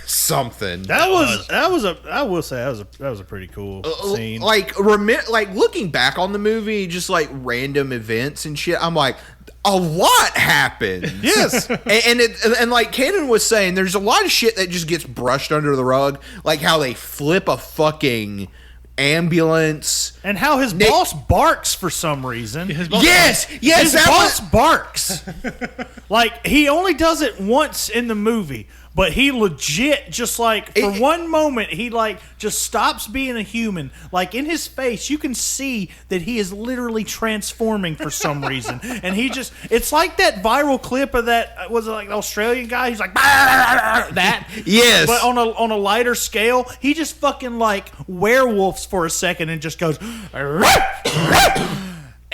something.
That was I will say that was a pretty cool scene.
Like looking back on the movie, just like random events and shit. I'm like, a lot happened.
Yes.
and like Cannon was saying, there's a lot of shit that just gets brushed under the rug, like how they flip a fucking ambulance.
And how his boss barks for some reason.
Yes,
His
that
boss
was.
barks. Like, he only does it once in the movie, but he legit just, like, for one moment, he, like, just stops being a human. Like, in his face, you can see that he is literally transforming for some reason. And he just, it's like that viral clip of that, was it like the Australian guy? He's like, that.
Yes.
But on a lighter scale, he just fucking, like, werewolves for a second and just goes,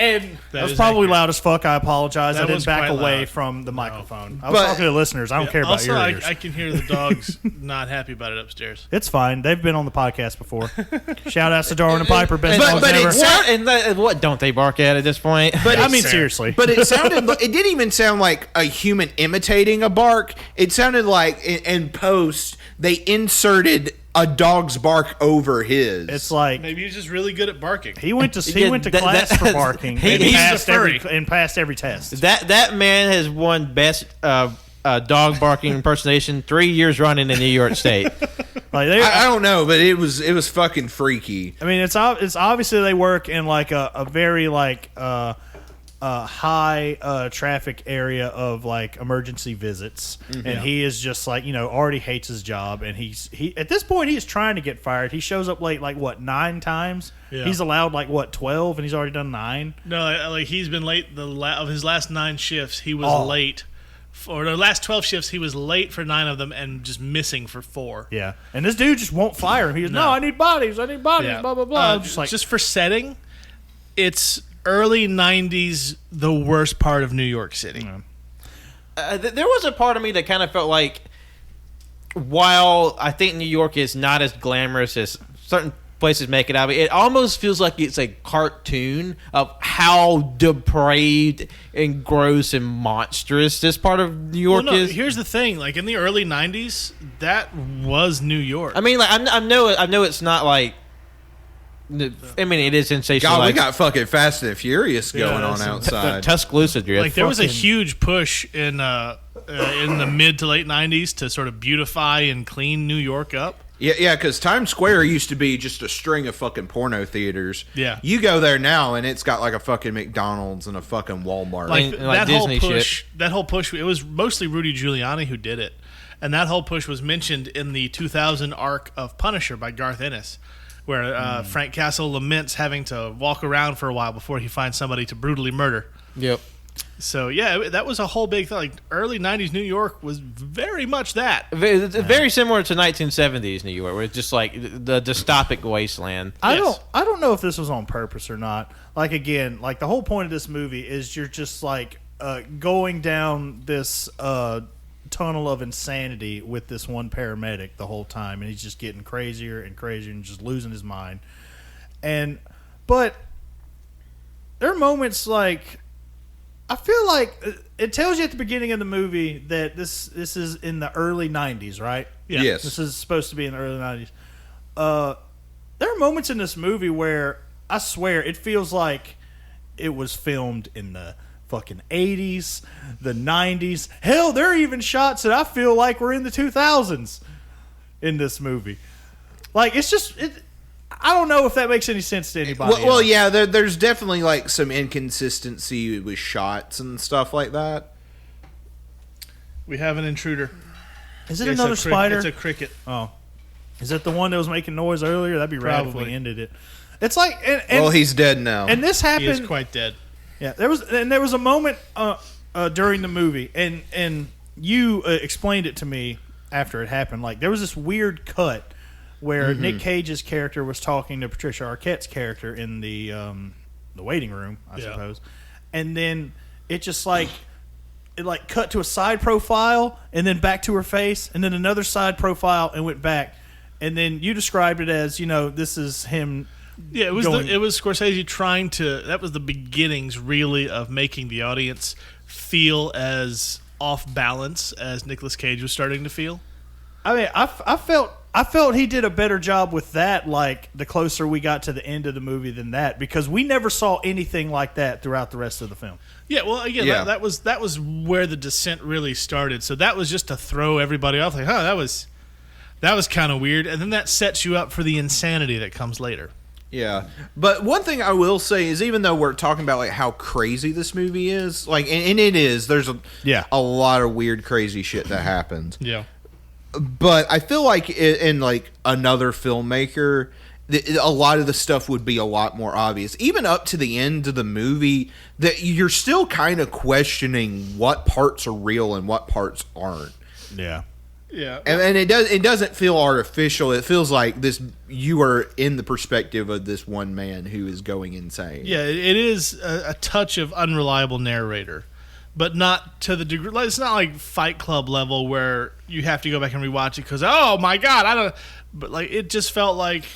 and that was
is
probably
accurate.
loud as fuck. I apologize.
That
I did
was
back
quite
away
loud.
from the microphone. I was
But-
talking to listeners. I don't care about
Also,
your
I
ears.
can hear the dogs not happy about it upstairs.
It's fine. They've been on the podcast before. Shout outs to Darwin and Piper. Best
But-
dogs
but
ever.
it's-
What don't they bark at this point?
But
I mean, seriously.
But it sounded. It didn't even sound like a human imitating a bark. It sounded like in post they inserted a dog's bark over his.
It's like
Maybe he's just really good at barking.
he went to
Yeah,
class for barking and
he's
passed
a furry.
passed every test.
that man has won best dog barking impersonation 3 years running in New York State.
Like
I don't know, but it was fucking freaky.
I mean, it's obviously they work in like a very like high traffic area of like emergency visits, and he is just like already hates his job, and he at this point he's trying to get fired. He shows up late like what 9 times.
Yeah.
He's allowed like what 12, and he's already done 9.
No, like he's been late. Of his last 9 shifts, he was late. For the last 12 shifts, he was late for 9 of them and just missing for 4.
Yeah, and this dude just won't fire him. He goes, "No, I need bodies.
Yeah.
Blah blah blah."
Just for setting, it's early 90s, the worst part of New York City.
There was a part of me that kind of felt like, while I think New York is not as glamorous as certain places make it out, it almost feels like it's a cartoon of how depraved and gross and monstrous this part of New York is.
Here's the thing: like in the early 90s, that was New York.
I mean, like I know it's not like. I mean, it is sensational.
God,
like,
we got fucking Fast and Furious going on outside.
Tuscaloosa drift.
Like there was a huge push in the mid to late 90s to sort of beautify and clean New York up.
Yeah, because Times Square used to be just a string of fucking porno theaters.
Yeah.
You go there now, and it's got like a fucking McDonald's and a fucking Walmart.
Like,
And like
that whole
Disney
push,
shit.
that whole push, it was mostly Rudy Giuliani who did it, and that whole push was mentioned in the 2000 arc of Punisher by Garth Ennis, where Frank Castle laments having to walk around for a while before he finds somebody to brutally murder.
Yep.
So yeah, that was a whole big thing. Like early 90s New York was very much that.
It's very similar to 1970s New York, where it's just like the dystopic wasteland.
I don't know if this was on purpose or not. Like again, like the whole point of this movie is you're just like going down this tunnel of insanity with this one paramedic the whole time, and he's just getting crazier and crazier and just losing his mind. But there are moments like I feel like it tells you at the beginning of the movie that this is in the early 90s, right?
Yeah.
Yes.
This is supposed to be in the early 90s. There are moments in this movie where I swear it feels like it was filmed in the fucking 80s, the 90s. Hell, there are even shots that I feel like we're in the 2000s in this movie. Like, it's just... I don't know if that makes any sense to anybody.
Well, yeah, there's definitely like some inconsistency with shots and stuff like that.
We have an intruder.
Is it
It's
another
a
spider?
It's a cricket.
Oh. Is that the one that was making noise earlier? That'd be rad if
Probably.
we ended it. It's like... And,
Well, he's dead now.
and this
He is
happened...
quite dead.
Yeah, there was a moment during the movie, and you explained it to me after it happened. Like there was this weird cut where Nick Cage's character was talking to Patricia Arquette's character in the waiting room, I suppose, and then it just like cut to a side profile and then back to her face and then another side profile and went back, and then you described it as this is him.
Yeah, it was
going-
it was Scorsese trying to. That was the beginnings, really, of making the audience feel as off balance as Nicolas Cage was starting to feel.
I mean, I felt he did a better job with that. Like the closer we got to the end of the movie than that, because we never saw anything like that throughout the rest of the film.
Yeah, well, again,
Yeah.
that was where the descent really started. So that was just to throw everybody off. Like, that was kind of weird, and then that sets you up for the insanity that comes later.
Yeah, but one thing I will say is, even though we're talking about like how crazy this movie is, like, and it is, there's a lot of weird, crazy shit that happens.
Yeah.
But I feel like in like another filmmaker, a lot of the stuff would be a lot more obvious. Even up to the end of the movie, that you're still kind of questioning what parts are real and what parts aren't.
Yeah.
Yeah.
And it doesn't feel artificial. It feels like you are in the perspective of this one man who is going insane.
Yeah, it is a touch of unreliable narrator, but not to the degree. Like, it's not like Fight Club level where you have to go back and rewatch it because, oh my god, I don't. But like, it just felt like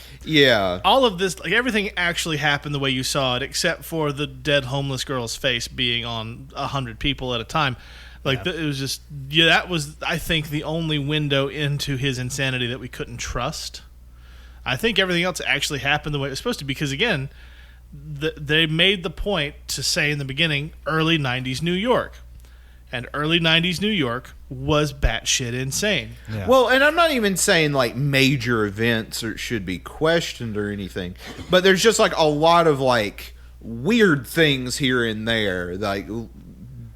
all of this, like everything actually happened the way you saw it, except for the dead homeless girl's face being on 100 people at a time. Like, it was just, that was, I think, the only window into his insanity that we couldn't trust. I think everything else actually happened the way it was supposed to, because, again, they made the point to say in the beginning, early 90s New York. And early 90s New York was batshit insane.
Yeah.
Well, and I'm not even saying like major events should be questioned or anything, but there's just like a lot of like weird things here and there, like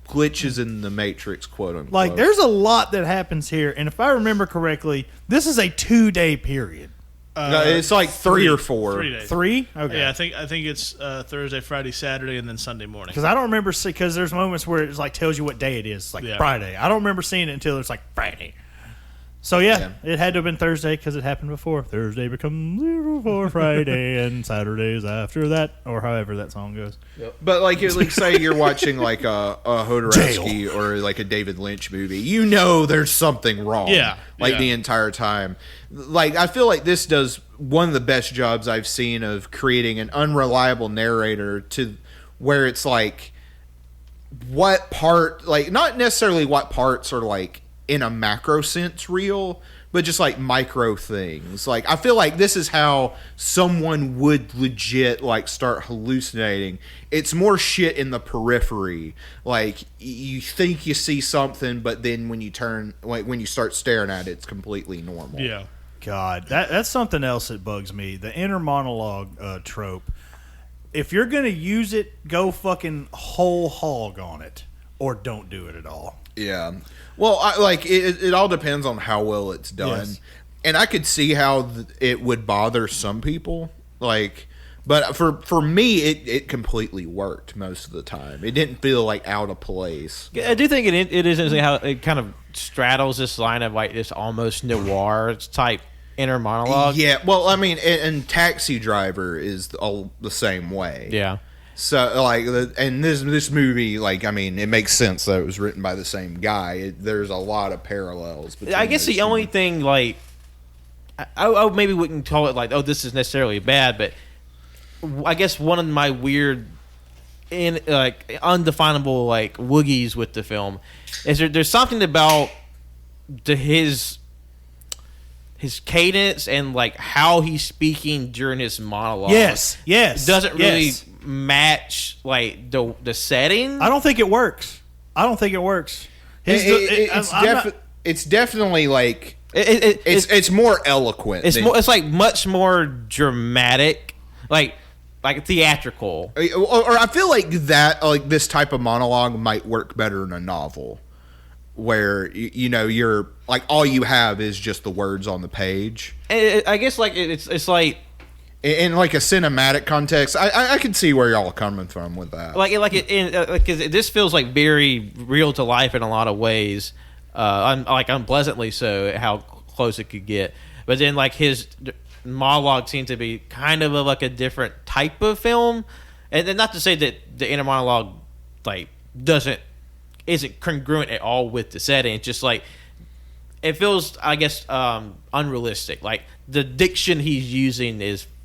glitches in the Matrix, quote unquote.
Like, there's a lot that happens here, and if I remember correctly, this is a 2-day period.
No, it's like 3 or 4.
3 days.
3? Okay.
Yeah, I think it's Thursday, Friday, Saturday, and then Sunday morning.
Because I don't remember, because there's moments where it's like tells you what day it is. It's like Friday. I don't remember seeing it until it's like Friday. So yeah, it had to have been Thursday because it happened before. Thursday becomes before Friday, and Saturdays after that, or however that song goes.
But like say you're watching like a Jodorowsky or like a David Lynch movie, you know there's something wrong. The entire time. Like, I feel like this does one of the best jobs I've seen of creating an unreliable narrator to where it's like what part, like not necessarily what parts are like in a macro sense real, but just like micro things. Like, I feel like this is how someone would legit like start hallucinating. It's more shit in the periphery. Like, you think you see something, but then when you start staring at it, it's completely normal.
Yeah.
God, that's something else that bugs me. The inner monologue trope. If you're gonna use it, go fucking whole hog on it, or don't do it at all.
Yeah. Well, it all depends on how well it's done.
Yes.
And I could see how it would bother some people. Like, but for me, it completely worked most of the time. It didn't feel like out of place.
I do think it is interesting how it kind of straddles this line of like this almost noir type inner monologue.
Yeah. Well, I mean, and Taxi Driver is all the same way.
Yeah.
So, like, and this movie, like, I mean, it makes sense that it was written by the same guy. There's a lot of parallels.
I guess the only thing, like, I maybe wouldn't call it like, oh, this is necessarily bad, but I guess one of my weird, undefinable like woogies with the film is there's something about his cadence and like how he's speaking during his monologue.
Yes.
Doesn't really match like the setting.
I don't think it works.
It's definitely like it's more eloquent.
It's like much more dramatic, like theatrical.
Or I feel like that, like this type of monologue might work better in a novel, where you're like all you have is just the words on the page.
I guess like it's like.
In like a cinematic context, I can see where y'all are coming from with that.
Because this feels like very real to life in a lot of ways, unpleasantly so. How close it could get, but then like his monologue seemed to be kind of like a different type of film, and then not to say that the inner monologue like isn't congruent at all with the setting. It's just like it feels, I guess, unrealistic. Like the diction he's using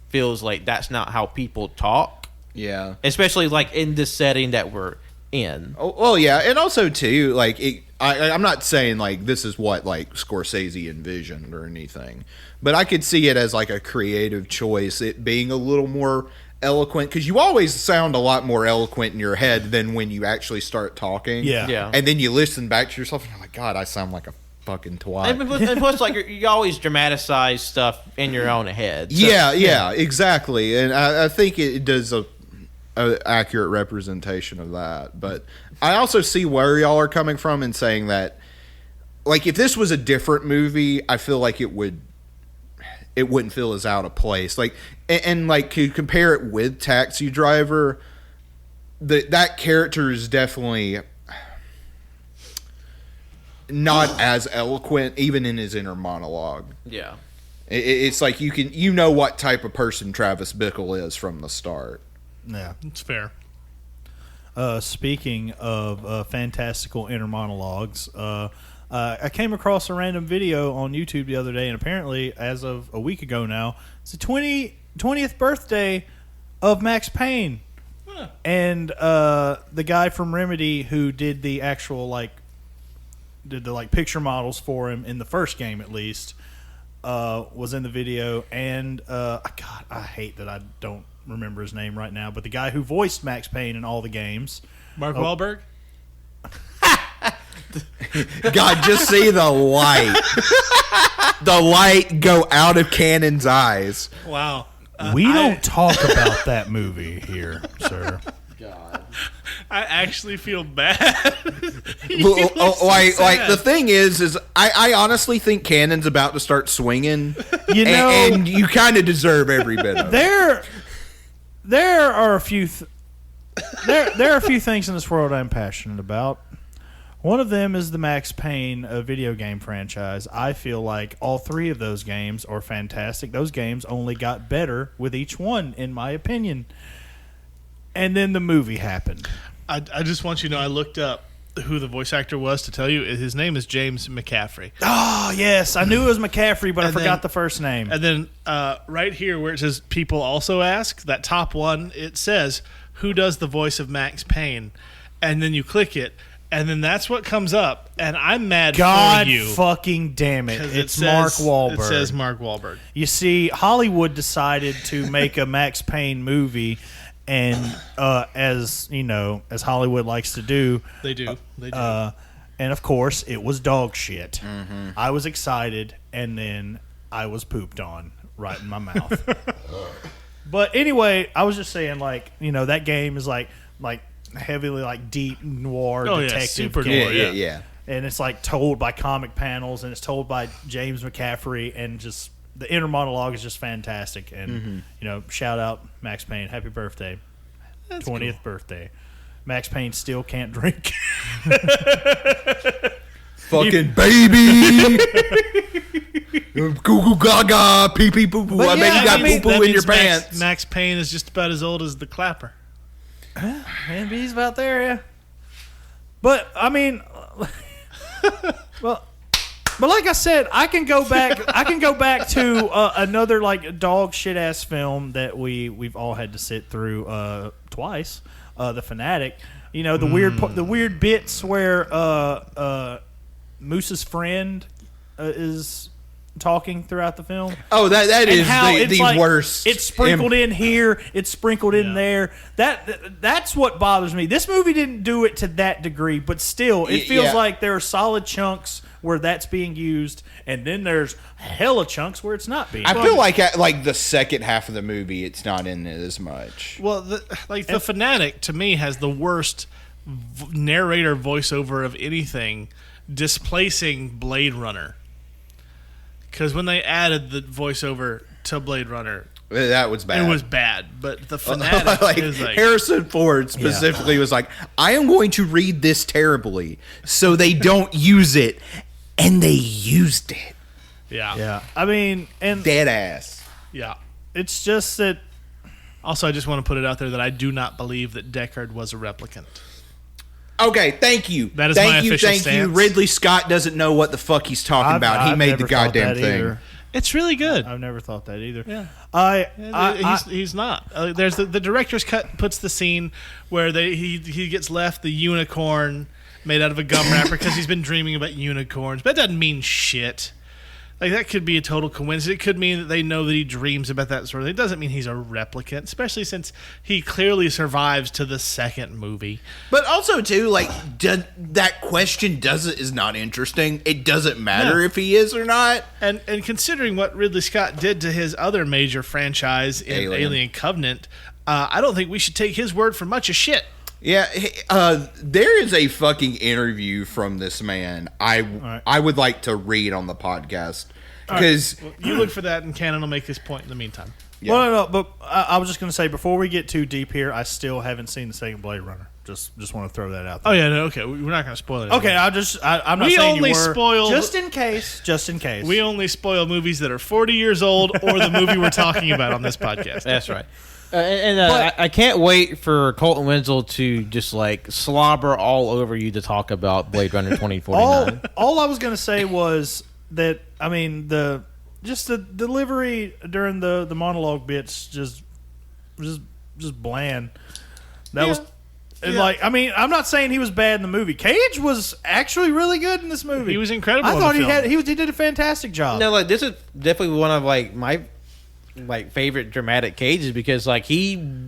feels like that's not how people talk.
Yeah.
Especially like in this setting that we're in.
Oh, well, yeah. And also too, like I'm not saying like this is what like Scorsese envisioned or anything, but I could see it as like a creative choice, it being a little more eloquent, because you always sound a lot more eloquent in your head than when you actually start talking.
Yeah.
And then you listen back to yourself and you're like, God, I sound like a fucking twat.
And plus, like you always dramatize stuff in your own head.
So, yeah, exactly. And I think it does a accurate representation of that. But I also see where y'all are coming from in saying that, like, if this was a different movie, I feel like it wouldn't feel as out of place. Like, and like to compare it with Taxi Driver, that character is definitely not as eloquent, even in his inner monologue.
Yeah.
It's like you know what type of person Travis Bickle is from the start.
Yeah,
It's fair.
Speaking of fantastical inner monologues, I came across a random video on YouTube the other day, and apparently, as of a week ago now, it's the 20th birthday of Max Payne.
Huh.
And the guy from Remedy who did the actual did the picture models for him in the first game at least was in the video, and God, I hate that I don't remember his name right now, but the guy who voiced Max Payne in all the games,
Mark Wahlberg?
God, just see the light go out of Cannon's eyes.
Wow.
We don't talk about that movie here, sir.
I actually feel bad.
Like the thing is I honestly think Cannon's about to start swinging.
You know,
and you kind of deserve every bit of it.
There are a few there are a few things in this world I'm passionate about. One of them is the Max Payne video game franchise. I feel like all three of those games are fantastic. Those games only got better with each one, in my opinion. And then the movie happened.
I just want you to know I looked up who the voice actor was to tell you. His name is James McCaffrey.
Oh, yes. I knew it was McCaffrey, but I forgot
then-
the first name.
And then right here where it says people also ask, that top one, it says, who does the voice of Max Payne? And then you click it, and then that's what comes up. And I'm mad
God
for you.
fucking damn it.
'Cause
It's
says-
Mark Wahlberg.
It says Mark Wahlberg.
You see, Hollywood decided to make a Max Payne movie, and as you know, as Hollywood likes to do,
They do.
and of course, it was dog shit. I was excited, and then I was pooped on right in my mouth. But anyway, I was just saying, like, you know, that game is like heavily like deep noir detective
super
game.
noir,
yeah.
And it's like told by comic panels, and it's told by James McCaffrey, and just the inner monologue is just fantastic. And you know, shout out Max Payne, happy birthday, 20th birthday. Max Payne still can't drink.
Fucking baby. Goo goo gaga, pee pee poo poo. I bet you got poo poo in your pants.
Max Payne is just about as old as the Clapper.
Man, he's about there, yeah. But I mean, well, but like I said, I can go back. I can go back to another like dog shit ass film that we've all had to sit through twice. The Fanatic. You know, the weird bits where Moose's friend is talking throughout the film.
Oh, that is the
like,
worst.
It's sprinkled in here. It's sprinkled in there. That's what bothers me. This movie didn't do it to that degree, but still, it feels like there are solid chunks where that's being used, and then there's hella chunks where it's not being.
I feel like at the second half of the movie, it's not in it as much.
Well, the Fanatic to me has the worst narrator voiceover of anything, displacing Blade Runner. Because when they added the voiceover to Blade Runner,
That was bad.
it was bad. But the Fanatic
like,
is like
Harrison Ford specifically was like, I am going to read this terribly so they don't use it. And they used it.
yeah.
I mean, and
Dead ass.
Yeah.
it's just that.
Also, I just want to put it out there that I do not believe that Deckard was a replicant.
Okay, thank you.
That is
thank
my
you,
official
thank you.
stance.
Ridley Scott doesn't know what the fuck he's talking about. He
I've
made the
never thought
goddamn
that
thing.
either.
It's really good.
I've never thought that either.
Yeah. He's not. There's the director's cut puts the scene where he gets left the unicorn made out of a gum wrapper because he's been dreaming about unicorns. But that doesn't mean shit. Like, that could be a total coincidence. It could mean that they know that he dreams about that sort of thing. It doesn't mean he's a replicant, especially since he clearly survives to the second movie.
But also, too, like, that question is not interesting. It doesn't matter if he is or not.
And considering what Ridley Scott did to his other major franchise in Alien Covenant, I don't think we should take his word for much of shit.
Yeah, there is a fucking interview from this man I would like to read on the podcast. Because
Well, you look for that, and Cannon will make his point in the meantime.
Yeah.
Well, no, but I was just going to say, before we get too deep here, I still haven't seen the second Blade Runner. Just want to throw that out there.
Oh, yeah, no, okay. We're not going to spoil it.
Okay, I'm not
We
saying
only
you were.
spoil-
Just in case.
We only spoil movies that are 40 years old or the movie we're talking about on this podcast.
That's right. I can't wait for Colton Winslow to just like slobber all over you to talk about Blade Runner 2049.
all I was going to say was that, I mean, the delivery during the monologue bits just bland. That was and like, I mean, I'm not saying he was bad in the movie. Cage was actually really good in this movie.
He was incredible
I
in
thought
the film.
he did a fantastic job.
No, like this is definitely one of like my favorite dramatic Cages because like he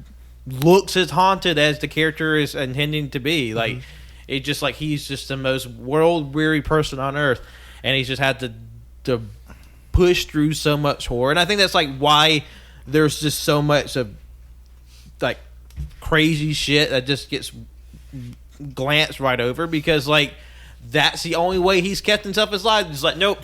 looks as haunted as the character is intending to be. Like it's just like he's just the most world weary person on earth, and he's just had to push through so much horror. And I think that's like why there's just so much of like crazy shit that just gets glanced right over because like that's the only way he's kept himself alive. He's like, nope.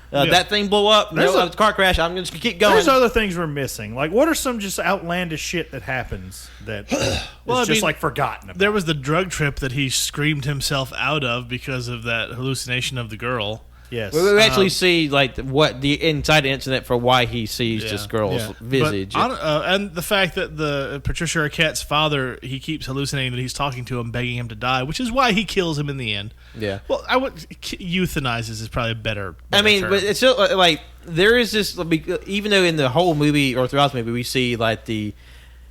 That thing blew up. No, car crash. I'm just gonna keep going.
There's other things we're missing. Like, what are some just outlandish shit that happens that is just like forgotten about?
There was the drug trip that he screamed himself out of because of that hallucination of the girl.
Yes.
We actually see like what the inside incident for why he sees this girl's visage.
And the fact that the Patricia Arquette's father, he keeps hallucinating that he's talking to him, begging him to die, which is why he kills him in the end.
Yeah.
Well, euthanizes is probably a better
I mean,
term.
but it's still like there is this, even though in the whole movie or throughout the movie we see like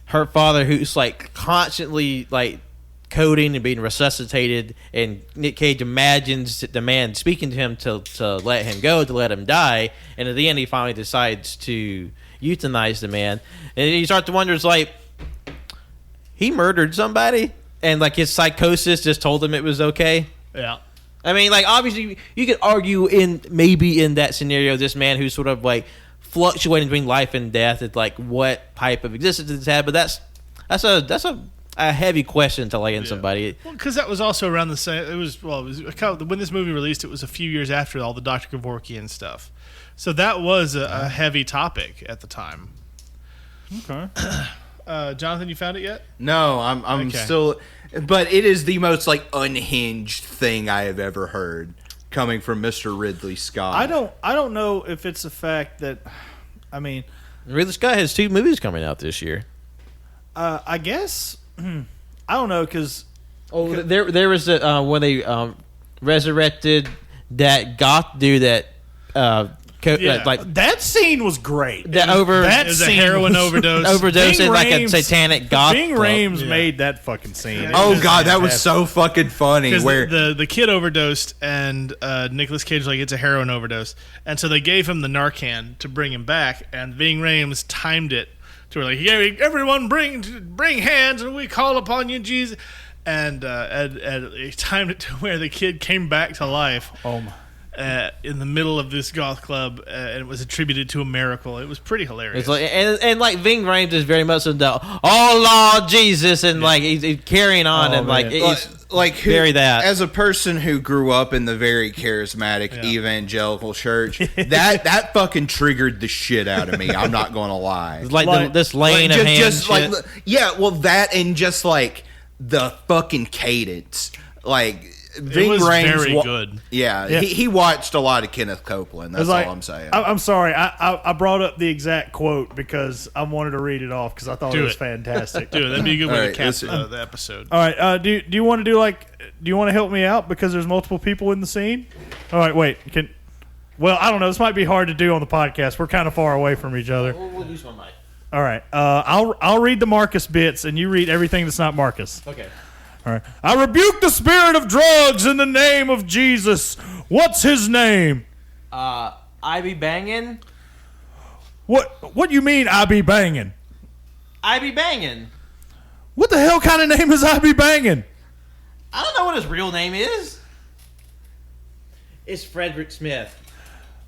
her father who's like constantly like coding and being resuscitated, and Nick Cage imagines the man speaking to him to let him go, to let him die, and at the end he finally decides to euthanize the man, and you start to wonder, it's like he murdered somebody, and like his psychosis just told him it was okay.
Yeah.
I mean, like obviously you could argue maybe in that scenario, this man who's sort of like fluctuating between life and death, it's like what type of existence it's had, but that's a heavy question to lay in somebody.
Well, because that was also around the same. It was when this movie released. It was a few years after all the Dr. Kevorkian stuff, so that was a heavy topic at the time.
Okay.
Jonathan, you found it yet?
No, I'm
Okay.
still, but it is the most like unhinged thing I have ever heard coming from Mr. Ridley Scott.
I don't know if it's the fact that, I mean,
Ridley Scott has 2 movies coming out this year.
I guess I don't know because
There was when they resurrected that goth dude that like
that scene was great.
that
It was a heroin overdose.
overdose
Bing
in like a
Rames-
satanic goth.
Bing
club.
Rames made that fucking scene.
Oh god, that was so fucking funny.
Because
Where
the kid overdosed and Nicolas Cage like it's a heroin overdose, and so they gave him the Narcan to bring him back, and Ving Rhames timed it to where like, yeah, everyone bring hands and we call upon you, Jesus, and he timed it to where the kid came back to life.
Oh my.
In the middle of this goth club, and it was attributed to a miracle. It was pretty hilarious.
It's like and like Ving Rhames is very much in the oh Lord Jesus, and like he's carrying on, and like
man.
it's
like
very that.
as a person who grew up in the very charismatic evangelical church, that fucking triggered the shit out of me. I'm not going to lie.
It's like this lane of hands.
like well, that and just like the fucking cadence, like. Ving
was
Rhames
very good.
Yeah,
Yeah.
He watched a lot of Kenneth Copeland. That's all I'm saying.
I'm sorry. I brought up the exact quote because I wanted to read it off because I thought it was fantastic.
Dude, that'd be a good way
All
to
right,
cap
listen.
the episode.
All right. Do you want to do do you want to help me out because there's multiple people in the scene? All right. Wait. Well, I don't know. This might be hard to do on the podcast. We're kind of far away from each other.
We'll use my mic.
All right. I'll read the Marcus bits and you read everything that's not Marcus.
Okay.
All right. I rebuke the spirit of drugs in the name of Jesus. What's his name?
I be banging.
What you mean I be banging?
I be banging.
What the hell kind of name is I be banging?
I don't know what his real name is. It's Frederick Smith.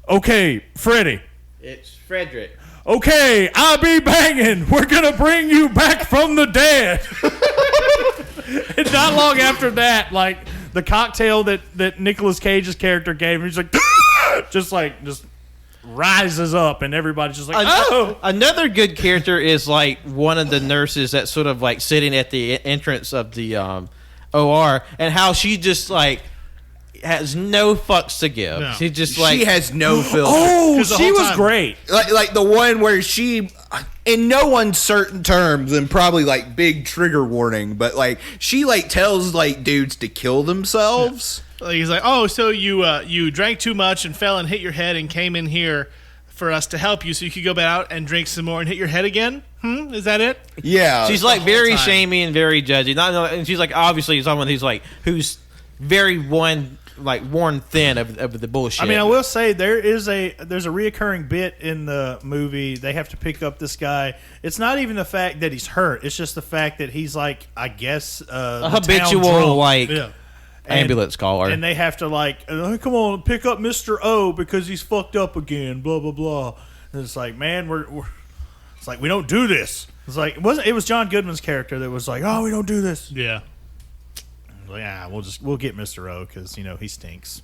Okay, Freddie.
It's Frederick.
Okay, I be banging. We're gonna bring you back from the dead. And not long after that, like the cocktail that Nicolas Cage's character gave him, he's like, just rises up, and everybody's just like, oh.
Another good character is like one of the nurses that's sort of like sitting at the entrance of the OR, and how she just like has no fucks to give.
No.
She just like
she has no filter.
Oh,
'Cause the
she
whole
was
time-
great.
Like the one where she, in no uncertain terms, and probably like big trigger warning, but like she like tells like dudes to kill themselves.
Like, he's like, oh, so you drank too much and fell and hit your head and came in here for us to help you so you could go back out and drink some more and hit your head again? Is that it?
Yeah,
she's like very
time.
shamey and very judgy. And she's like obviously someone who's very worn thin of the bullshit.
I mean, I will say there's a reoccurring bit in the movie. They have to pick up this guy. It's not even the fact that he's hurt. It's just the fact that he's like, I guess,
a habitual like ambulance caller,
and they have to like, come on, pick up Mr. O because he's fucked up again. Blah blah blah. And it's like, man, we're It's like, we don't do this. It's like, it was John Goodman's character that was like, oh, we don't do this.
Yeah.
Like, we'll get Mr. O because he stinks.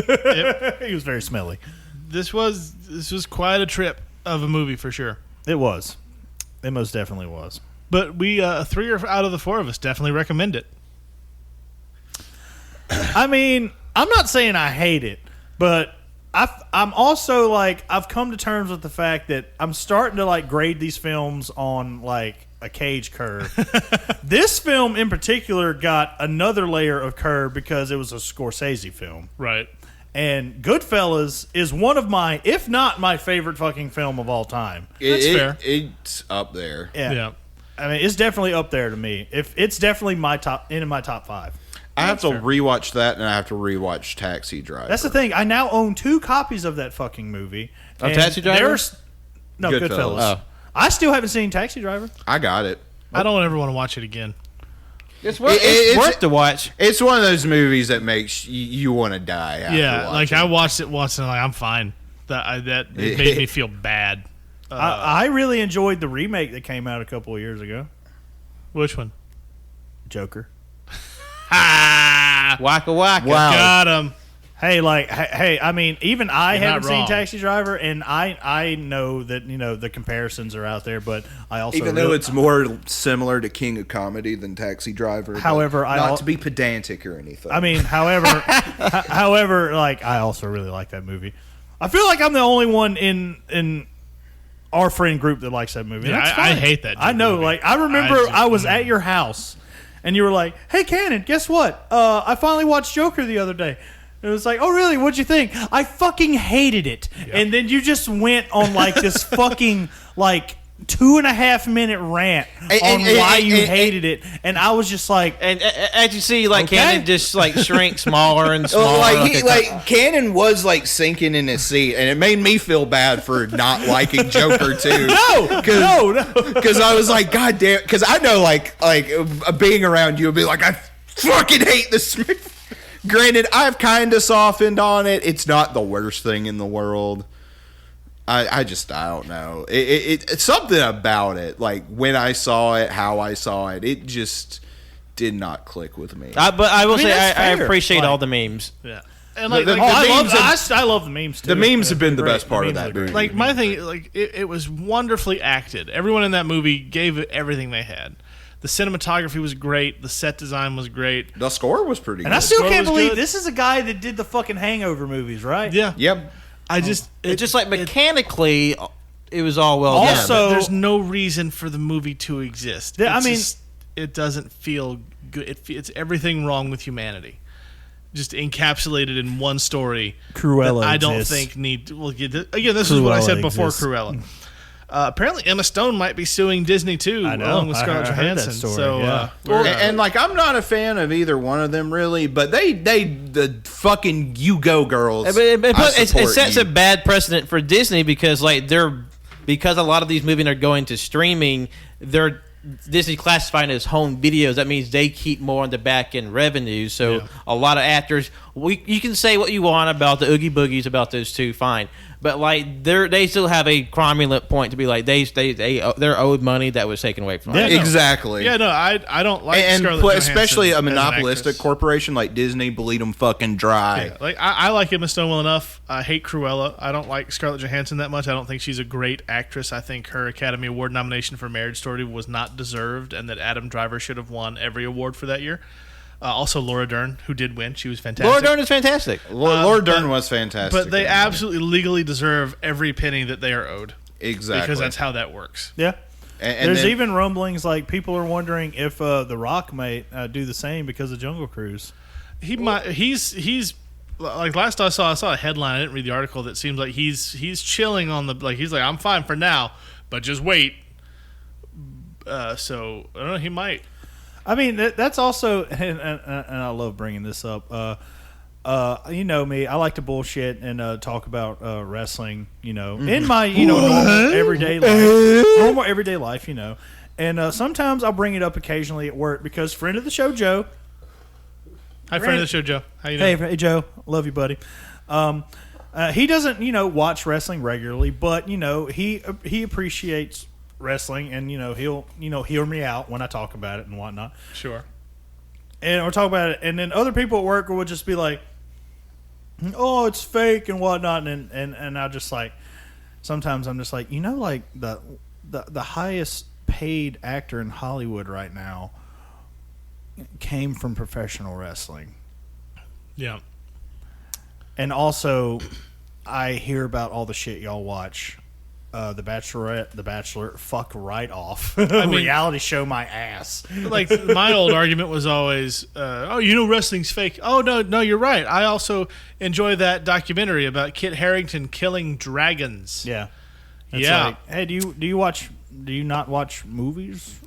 Yep.
He was very smelly.
This was quite a trip of a movie for sure.
It was. It most definitely was.
But we 3 out of the 4 of us definitely recommend it.
I mean, I'm not saying I hate it, but I'm also like, I've come to terms with the fact that I'm starting to like grade these films on like a Cage curve. This film in particular got another layer of curve because it was a Scorsese film.
Right.
And Goodfellas is one of my, if not my favorite fucking film of all time.
That's fair.
It's up there.
Yeah.
I mean, it's definitely up there to me. If it's definitely in my top 5.
I have to rewatch that, and I have to rewatch Taxi Driver.
That's the thing. I now own 2 copies of that fucking movie.
Of Taxi Driver?
No, Goodfellas.
Oh.
I still haven't seen Taxi Driver.
I got it.
I don't ever want to watch it again.
It's worth to watch.
It's one of those movies that makes you want to die. After watching.
I watched it once and like I'm fine. That it made me feel bad.
I really enjoyed the remake that came out a couple of years ago.
Which one?
Joker.
Waka waka.
Wow.
Got him.
Hey, I mean, even I
You're
haven't
not
seen
wrong.
Taxi Driver, and I know that the comparisons are out there, but I also
Even though it's more similar to King of Comedy than Taxi Driver. but
However,
not to be pedantic or anything.
I mean, however, like I also really like that movie. I feel like I'm the only one in our friend group that likes that movie.
Yeah,
That's
I
fine.
hate that
I know.
movie.
Like I remember, I was at your house, and you were like, "Hey, Cannon, guess what? I finally watched Joker the other day." It was like, "Oh, really? What'd you think?" I fucking hated it, and then you just went on like this fucking like 2.5-minute rant on why you hated it, and I was just like,
And as you see, like
Okay.
Cannon just like shrink smaller and smaller.
Well, like Cannon was like sinking in his seat, and it made me feel bad for not liking Joker too.
no,
Because I was like, God damn, because I know like being around you would be like, I fucking hate this movie. Granted, I've kind of softened on it. It's not the worst thing in the world. I don't know. It's something about it. Like when I saw it, how I saw it, it just did not click with me.
But I will say
that's
I
fair.
appreciate
Like-
all the memes.
Yeah. And like,
The
I love the memes too.
The memes have been the
They're
best
great.
part
The
of
memes
that
are great.
movie.
like my thing, like it was wonderfully acted. Everyone in that movie gave it everything they had. The cinematography was great. The set design was great.
The score was pretty
And I
good.
still
Score
can't
was
believe
good.
this is a guy that did the fucking Hangover movies, right?
Yeah.
Yep.
I just
It's just like mechanically, it was all well done.
Also-
there's no reason for the movie to exist.
Yeah, I
It's
mean-
just- it doesn't feel good. It's everything wrong with humanity, just encapsulated in one story.
Cruella
that I don't
exists.
think need. Well, again, this is what I
Cruella
said before
exists.
Cruella. Apparently, Emma Stone might be suing Disney too,
I know.
along with
I
Scarlett
heard that
Johansson.
story,
So,
yeah.
And like I'm not a fan of either one of them really, but the fucking You Go girls.
It
support
sets
you.
a bad precedent for Disney because because a lot of these movies are going to streaming, they're Disney classifying as home videos. That means they keep more on the back end revenue. So a lot of actors, you can say what you want about the Oogie Boogies about those two, fine. But like they still have a cromulent point to be like they're owed money that was taken away from them.
no.
Exactly.
Yeah, no, I don't like
and
Scarlett Johansson
especially a
as an
monopolistic
actress.
corporation like Disney bleed them fucking dry.
Yeah, like I like Emma Stone well enough. I hate Cruella. I don't like Scarlett Johansson that much. I don't think she's a great actress. I think her Academy Award nomination for Marriage Story was not deserved, and that Adam Driver should have won every award for that year. Also, Laura Dern, who did win, she was fantastic.
Laura Dern is fantastic.
Laura Dern was fantastic.
but they
in that.
absolutely legally deserve every penny that they are owed
Exactly.
because that's how that works.
Yeah.
And
There's
then-
even rumblings like people are wondering if The Rock might do the same because of Jungle Cruise.
He might. He's like last I saw a headline. I didn't read the article. That seems like he's chilling on the he's like I'm fine for now, but just wait. So I don't know. He might.
I mean, that's also, and I love bringing this up. You know me, I like to bullshit and talk about wrestling. In my normal everyday life. And sometimes I'll bring it up occasionally at work because friend of the show Joe.
Hi, friend of the show, Joe. How you doing?
Hey Joe, love you, buddy. He doesn't watch wrestling regularly, but he appreciates wrestling, and he'll hear me out when I talk about it and whatnot.
Sure.
And we'll talk about it, and then other people at work will just be like, "Oh, it's fake and whatnot," and I'll just like, sometimes I'm just like, like the highest paid actor in Hollywood right now came from professional wrestling.
Yeah.
And also, I hear about all the shit y'all watch. The Bachelorette, The Bachelor, fuck right off. Reality show my ass.
Like, my old argument was always, wrestling's fake. Oh, no, you're right. I also enjoy that documentary about Kit Harington killing dragons.
Yeah. It's
Yeah.
like, hey, do you not watch movies?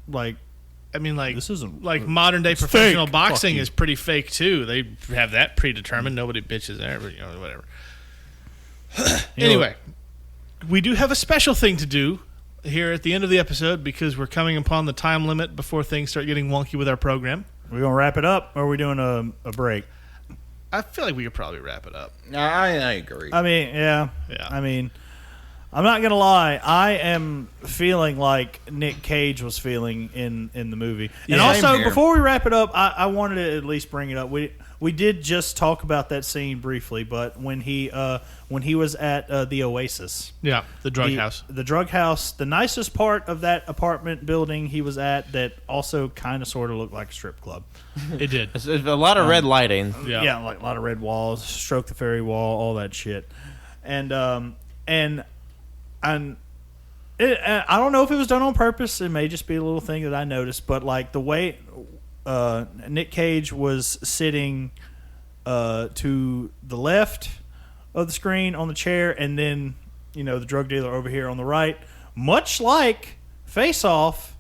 Like,
I mean, like,
this isn't
like modern day professional
fake.
boxing
Fuck you.
is pretty fake too. They have that predetermined. Nobody bitches there, but whatever. Anyway, we do have a special thing to do here at the end of the episode because we're coming upon the time limit before things start getting wonky with our program.
We're gonna wrap it up, or are we doing a break?
I feel like we could probably wrap it up.
I agree.
I mean, yeah.
Yeah.
I mean, I'm not gonna lie. I am feeling like Nick Cage was feeling in the movie. And
Yeah, same
also,
here.
before we wrap it up, I wanted to at least bring it up. We did just talk about that scene briefly, but when he was at the Oasis,
Yeah, the drug house.
the drug house, the nicest part of that apartment building he was at, that also kind of sort of looked like a strip club.
It did.
There's a lot of red lighting.
Yeah.
Like a lot of red walls, stroke the fairy wall, all that shit, and I don't know if it was done on purpose. It may just be a little thing that I noticed, but like the way Nick Cage was sitting to the left of the screen on the chair, and then the drug dealer over here on the right, much like Face Off,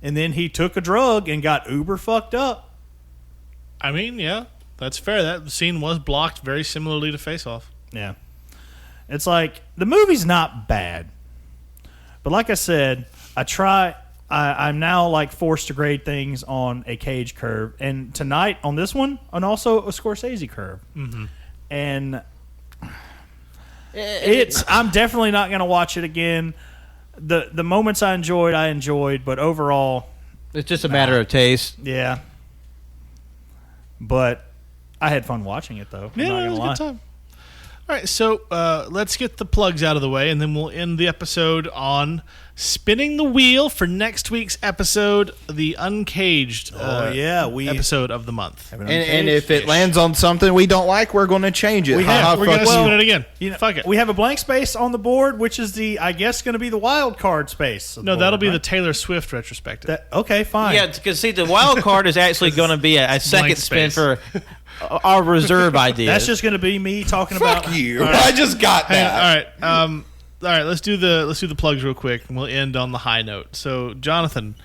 and then he took a drug and got uber fucked up.
I mean, yeah, that's fair. That scene was blocked very similarly to Face Off.
Yeah. It's like, the movie's not bad. But like I said, I'm now like forced to grade things on a Cage curve. And tonight on this one, and also a Scorsese curve. Mm-hmm. And I'm definitely not going to watch it again. The moments I enjoyed, but overall,
It's just a matter of taste.
yeah. But I had fun watching it, though. I'm
Yeah,
not
it
gonna
was a
lie.
good time. All right, so let's get the plugs out of the way, and then we'll end the episode on spinning the wheel for next week's episode, the Uncaged episode of the month.
And if it lands on something we don't like, we're going to change it.
We have.
We're going to spin it again.
Fuck it. We have a blank space on the board, which is I guess, going to be the wild card space.
No, that'll be the Taylor Swift retrospective.
Okay, fine.
Yeah, because see, the wild card is actually going to be a second spin
space.
for our reserve ideas.
That's just going to be me talking about.
Fuck you. I just got that.
All right. Let's do the plugs real quick, and we'll end on the high note. So, Jonathan,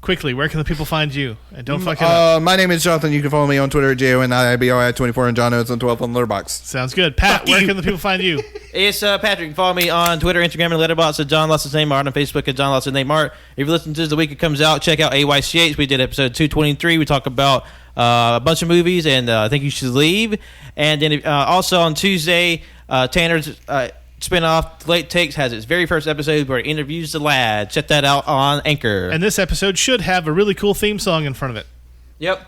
quickly, where can the people find you? And don't fuck it up.
My name is Jonathan. You can follow me on Twitter at JONIBOI24 and John Oates on 12 on Letterboxd.
Sounds good. Pat, where can the people find you?
It's Patrick. You can follow me on Twitter, Instagram, and Letterboxd at John Lost His Name Art, on Facebook at John Lost His Name Art. If you listen to this the week it comes out, check out AYCH. We did episode 223. We talk about a bunch of movies, and I think you should leave. And then also on Tuesday, Tanner's spinoff Late Takes has its very first episode where it interviews the lad. Check that out on Anchor.
And this episode should have a really cool theme song in front of it.
Yep.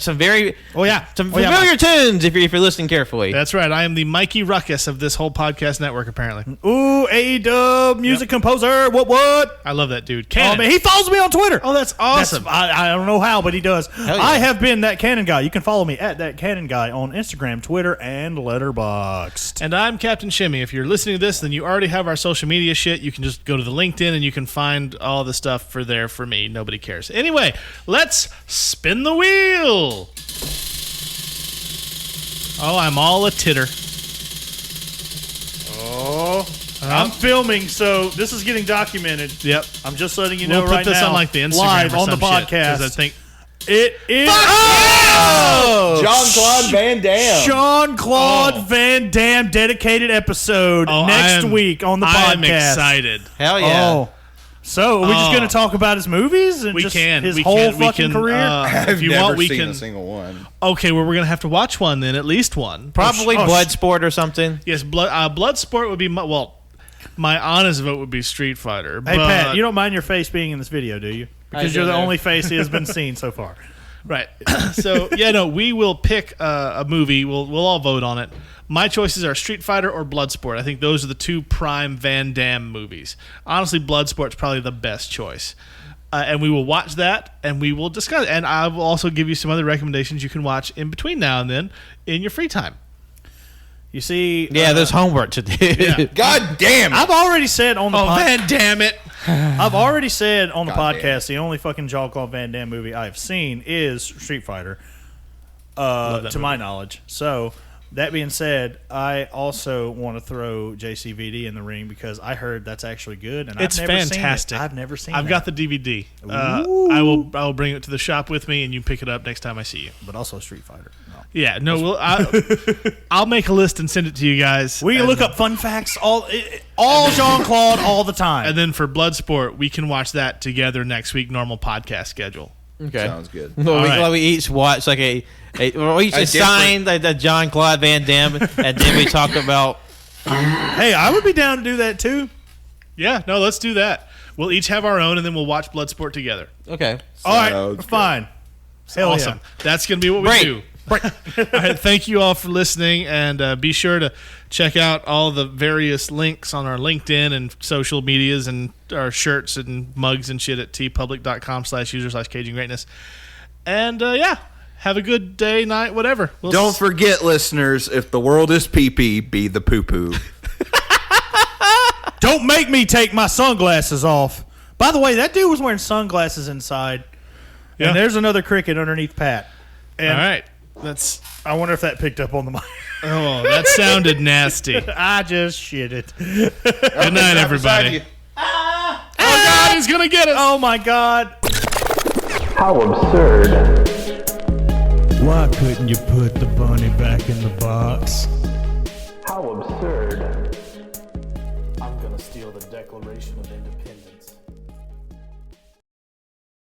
Some very
some
familiar tunes if you're listening carefully.
That's right. I am the Mikey Ruckus of this whole podcast network, apparently.
Ooh, A-Dub, music composer. What?
I love that dude.
Oh,
Cannon.
man, he follows me on Twitter.
Oh, that's awesome.
I don't know how, but he does.
yeah.
I have been That Cannon Guy. You can follow me at That Cannon Guy on Instagram, Twitter, and Letterboxd.
And I'm Captain Shimmy. If you're listening to this, then you already have our social media shit. You can just go to the LinkedIn and you can find all the stuff for me. Nobody cares. Anyway, let's spin the wheel. Oh, I'm all a titter.
Oh, I'm filming, so this is getting documented.
Yep.
I'm just letting you
We'll
know
put
right
this
now,
on like the Instagram
live
or
on the
some shit, 'cause
podcast.
I think
It is
Jean-Claude Van Damme.
Jean-Claude Van Damme dedicated episode next week on the podcast.
I'm excited.
Hell yeah.
Oh. So, are we just going to talk about his movies and
We
just
can.
his
We
whole
can. We
fucking
can,
career?
I've
if you
never
want, we
seen
can.
a single one.
Okay, well, we're going to have to watch one then, at least one.
Probably
Oh,
Bloodsport or something.
Yes, Bloodsport would be well. My honest vote would be Street Fighter.
Hey,
but,
Pat, you don't mind your face being in this video, do you? Because you're the
don't know.
only face that has been seen so far.
Right. So, yeah, no, we will pick a movie. We'll all vote on it. My choices are Street Fighter or Bloodsport. I think those are the two prime Van Damme movies. Honestly, Bloodsport's probably the best choice. And we will watch that, and we will discuss it. And I will also give you some other recommendations you can watch in between now and then in your free time.
You see...
Yeah, there's homework to do.
Yeah.
God damn it.
I've already said on the
Van Damme it.
I've already said on the
Goddamn.
podcast the only fucking Jean-Claude Van Damme movie I've seen is Street Fighter, to my knowledge. So, that being said, I also want to throw JCVD in the ring because I heard that's actually good, and
It's
I've never
fantastic.
seen it. I've never seen
I've
that.
got the DVD. I will bring it to the shop with me, and you pick it up next time I see you.
But also Street Fighter. No.
Yeah, no, I'll make a list and send it to you guys.
We can look up fun facts all Jean-Claude all the time.
And then for Bloodsport, we can watch that together next week, normal podcast schedule.
Okay.
Sounds good.
Well,
right.
we each watch like we each
A
assign the John Claude Van Damme, and then we talk about.
Hey, I would be down to do that too.
Yeah, no, let's do that. We'll each have our own, and then we'll watch Bloodsport together.
Okay.
All right,
Sounds
fine. Hell
Awesome. That's going to be what we
Break.
do. All right, thank you all for listening, and be sure to check out all the various links on our LinkedIn and social medias and our shirts and mugs and shit at tpublic.com/user/CagingGreatness. And, yeah, have a good day, night, whatever.
Don't forget, listeners, if the world is pee-pee, be the poo-poo.
Don't make me take my sunglasses off. By the way, that dude was wearing sunglasses inside.
Yeah.
And there's another cricket underneath Pat. And
All right. That's
I wonder if that picked up on the mic.
oh, that sounded nasty.
I just shit it.
Good night, everybody. Oh God, he's gonna get us.
Oh my God.
How absurd.
Why couldn't you put the bunny back in the box?
How absurd.
I'm gonna steal the Declaration of Independence.